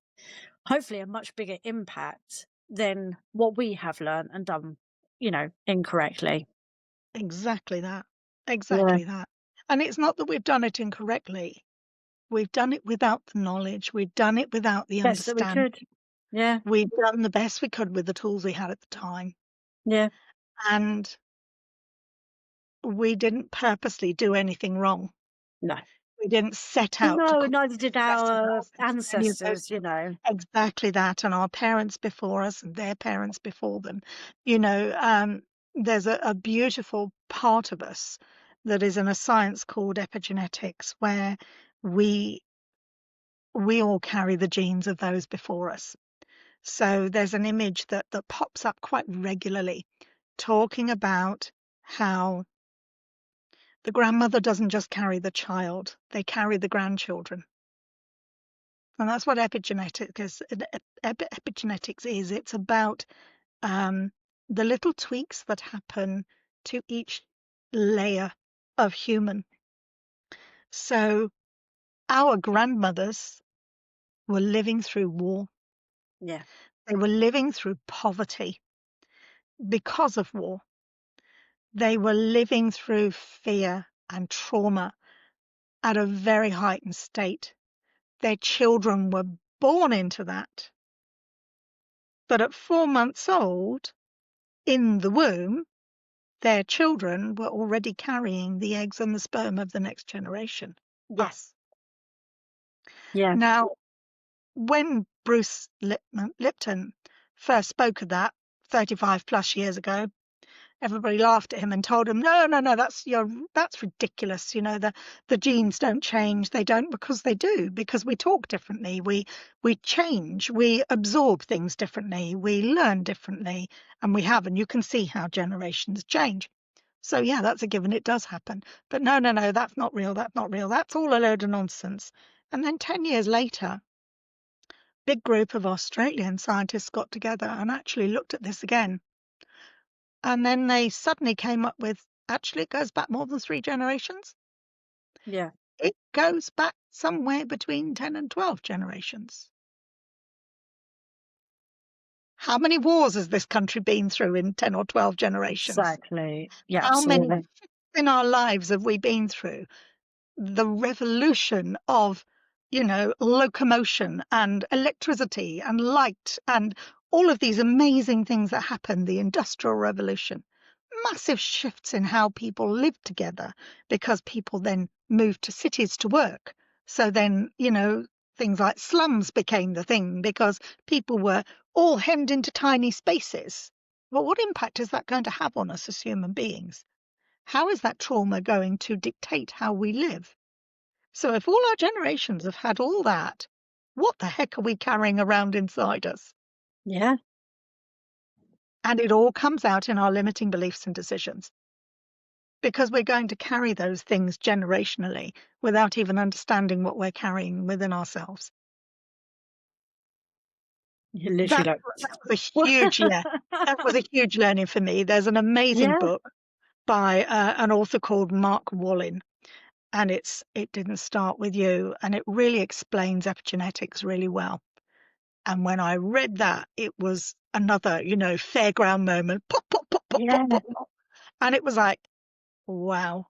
hopefully a much bigger impact than what we have learned and done, incorrectly. exactly that. Yeah. Exactly that. And it's not that we've done it incorrectly. We've done it without the knowledge. We've done it without the Best that we understanding. could. Yeah. We've done the best we could with the tools we had at the time. Yeah. And we didn't purposely do anything wrong. No. We didn't set out to No, cause neither did stress and our losses or any of those ancestors. things. Exactly that, and our parents before us and their parents before them. You know, um, there's a beautiful part of us that is in a science called epigenetics, where we we all carry the genes of those before us. So there's an image that pops up quite regularly talking about how the grandmother doesn't just carry the child, they carry the grandchildren. And that's what epigenetics is. It's about um, the little tweaks that happen to each layer of human. So our grandmothers were living through war. Yeah. They were living through poverty because of war. They were living through fear and trauma at a very heightened state. Their children were born into that. But at 4 months old, in the womb, their children were already carrying the eggs and the sperm of the next generation, Yeah. us. Yeah. Now, when Bruce Lipton first spoke of that 35 plus years ago, everybody laughed at him and told him, no, no, no, that's ridiculous. The genes don't change. They don't, because they do, because we talk differently. We change, we absorb things differently, we learn differently, and you can see how generations change. So yeah, that's a given. It does happen. But no, no, no, that's not real. That's not real. That's all a load of nonsense. And then 10 years later, big group of Australian scientists got together and actually looked at this again. And then they suddenly came up with, actually, it goes back more than 3 generations. Yeah. It goes back somewhere between 10 and 12 generations. How many wars has this country been through in 10 or 12 generations? Exactly. Yeah, How many absolutely. shifts in our lives have we been through? The revolution of, locomotion and electricity and light and all of these amazing things that happened, the Industrial Revolution, massive shifts in how people lived together because people then moved to cities to work. So then, things like slums became the thing because people were all hemmed into tiny spaces. But what impact is that going to have on us as human beings? How is that trauma going to dictate how we live? So if all our generations have had all that, what the heck are we carrying around inside us? Yeah. And it all comes out in our limiting beliefs and decisions because we're going to carry those things generationally without even understanding what we're carrying within ourselves. You literally That, like that was a huge, yeah, that was a huge learning for me. There's an amazing Yeah. book by an author called Mark Wallin, and It Didn't Start With You, and it really explains epigenetics really well. And when I read that, it was another, fairground moment. Pop, pop, pop, pop, pop, Yeah. pop, pop. And it was like, wow,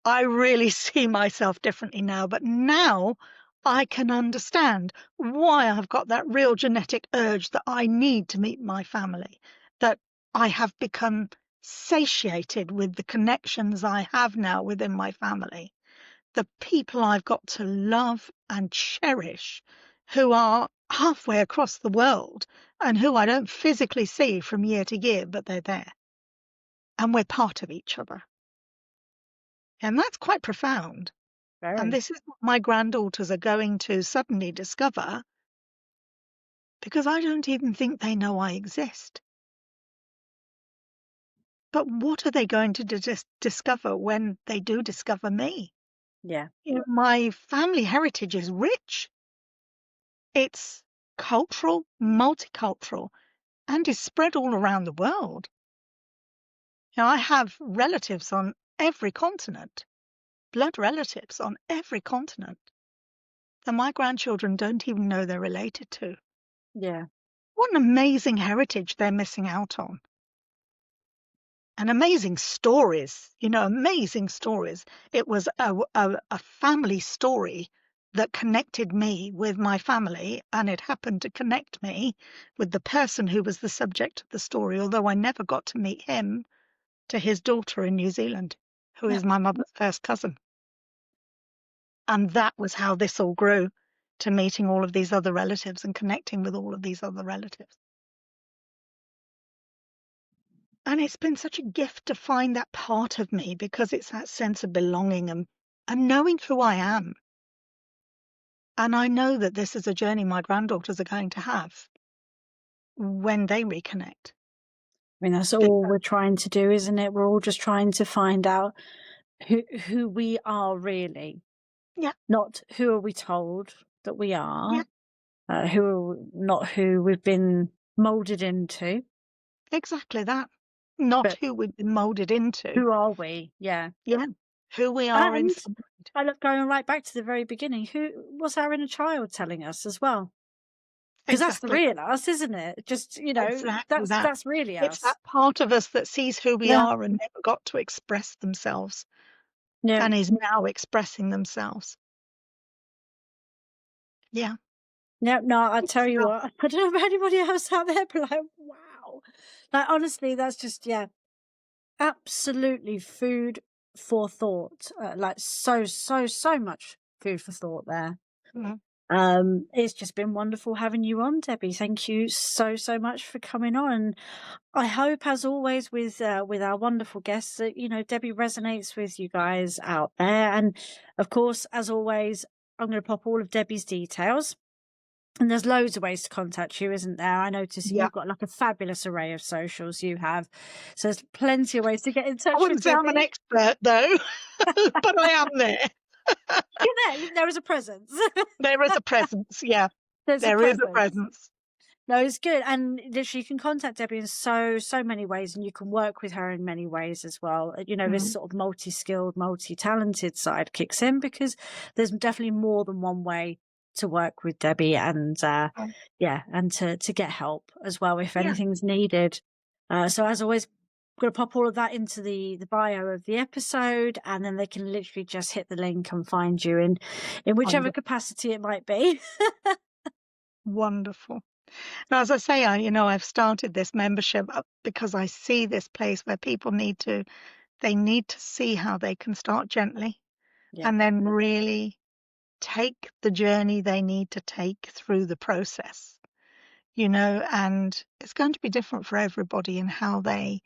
I really see myself differently now. But now I can understand why I've got that real genetic urge that I need to meet my family, that I have become satiated with the connections I have now within my family, the people I've got to love and cherish who are halfway across the world and who I don't physically see from year to year, but they're there and we're part of each other. And that's quite profound. And Very. this is what my granddaughters are going to suddenly discover because I don't even think they know I exist. But what are they going to discover when they do discover me? Yeah. My family heritage is rich. It's cultural, multicultural, and is spread all around the world. I have relatives on every continent, blood relatives on every continent that my grandchildren don't even know they're related to. Yeah. What an amazing heritage they're missing out on. And amazing stories, amazing stories. It was a family story that connected me with my family, and it happened to connect me with the person who was the subject of the story, although I never got to meet him, to his daughter in New Zealand, who Yeah. is my mother's first cousin. And that was how this all grew, to meeting all of these other relatives and connecting with all of these other relatives. And it's been such a gift to find that part of me because it's that sense of belonging and knowing who I am. And I know that this is a journey my granddaughters are going to have when they reconnect. I mean, that's all Because, we're trying to do, isn't it? We're all just trying to find out who we are really, yeah, not who are we told that we yeah, are, not who we've been molded into, exactly that. Not but who we've been molded into. who are we? Yeah. Yeah, who we are And inside. I look going right back to the very beginning. Who was our inner child telling us as well? Because that's the Exactly. real us, isn't it? Just, Exactly that. that's really It's us. that part of us that sees who we Yeah. are and never got to express themselves Yeah. and is now expressing themselves. Yeah. Yeah, no, I Good tell you stuff. what, I don't know about anybody else out there, but like, wow. Like, honestly, that's just, yeah, absolutely food for thought. Like, so much food for thought there. Mhm. It's just been wonderful having you on, Debbie. Thank you so much for coming on. I hope, as always, with our wonderful guests, that Debbie resonates with you guys out there. And of course, as always, I'm going to pop all of Debbie's details. And there's loads of ways to contact you, isn't there? I notice that Yeah. you've got like a fabulous array of socials you have. So there's plenty of ways to get in I touch with wouldn't say I'm an Debbie. expert though, but I am there. You're there. There is a presence. There is a presence. Yeah. There's a There is a presence. presence. No, it's good, and literally you can contact Debbie in so many ways, and you can work with her in many ways as well. You know, this Mm. sort of multi-skilled, multi-talented side kicks in because there's definitely more than one way to work with Debbie, and Oh, yeah, and to get help as well if yeah, anything's needed. So as always, I'm going to pop all of that into the bio of the episode, and then they can literally just hit the link and find you in whichever wonderful. capacity it might be. Wonderful. Now, as I say, I've started this membership up because I see this place where people they need to see how they can start gently Yeah. and then really take the journey they need to take through the process, and it's going to be different for everybody in how they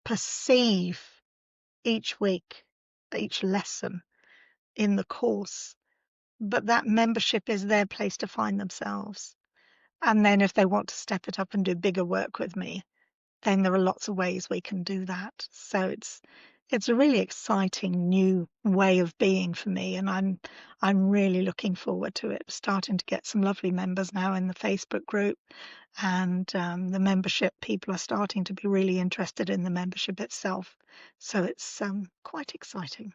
perceive each week, each lesson in the course. But that membership is their place to find themselves. And then if they want to step it up and do bigger work with me, then there are lots of ways we can do that. So it's a really exciting new way of being for me, and I'm really looking forward to it. Starting to get some lovely members now in the Facebook group, and the membership people are starting to be really interested in the membership itself. So it's quite exciting.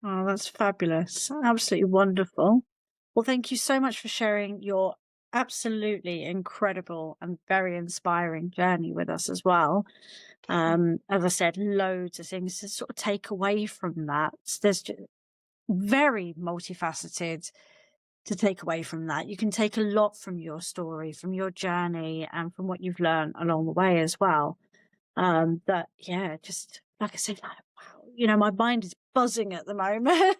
Oh, that's fabulous. Absolutely wonderful. Well, thank you so much for sharing your absolutely incredible and very inspiring journey with us as well. As I said, loads of things to sort of take away from that. There's very multifaceted to take away from that. You can take a lot from your story, from your journey, and from what you've learned along the way as well. That yeah, just like I said, like, wow, my mind is buzzing at the moment.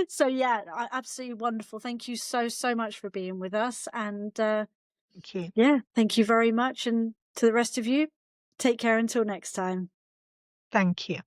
So yeah, absolutely wonderful. Thank you so much for being with us, and Thank you. yeah, thank you very much. And to the rest of you, take care until next time. Thank you.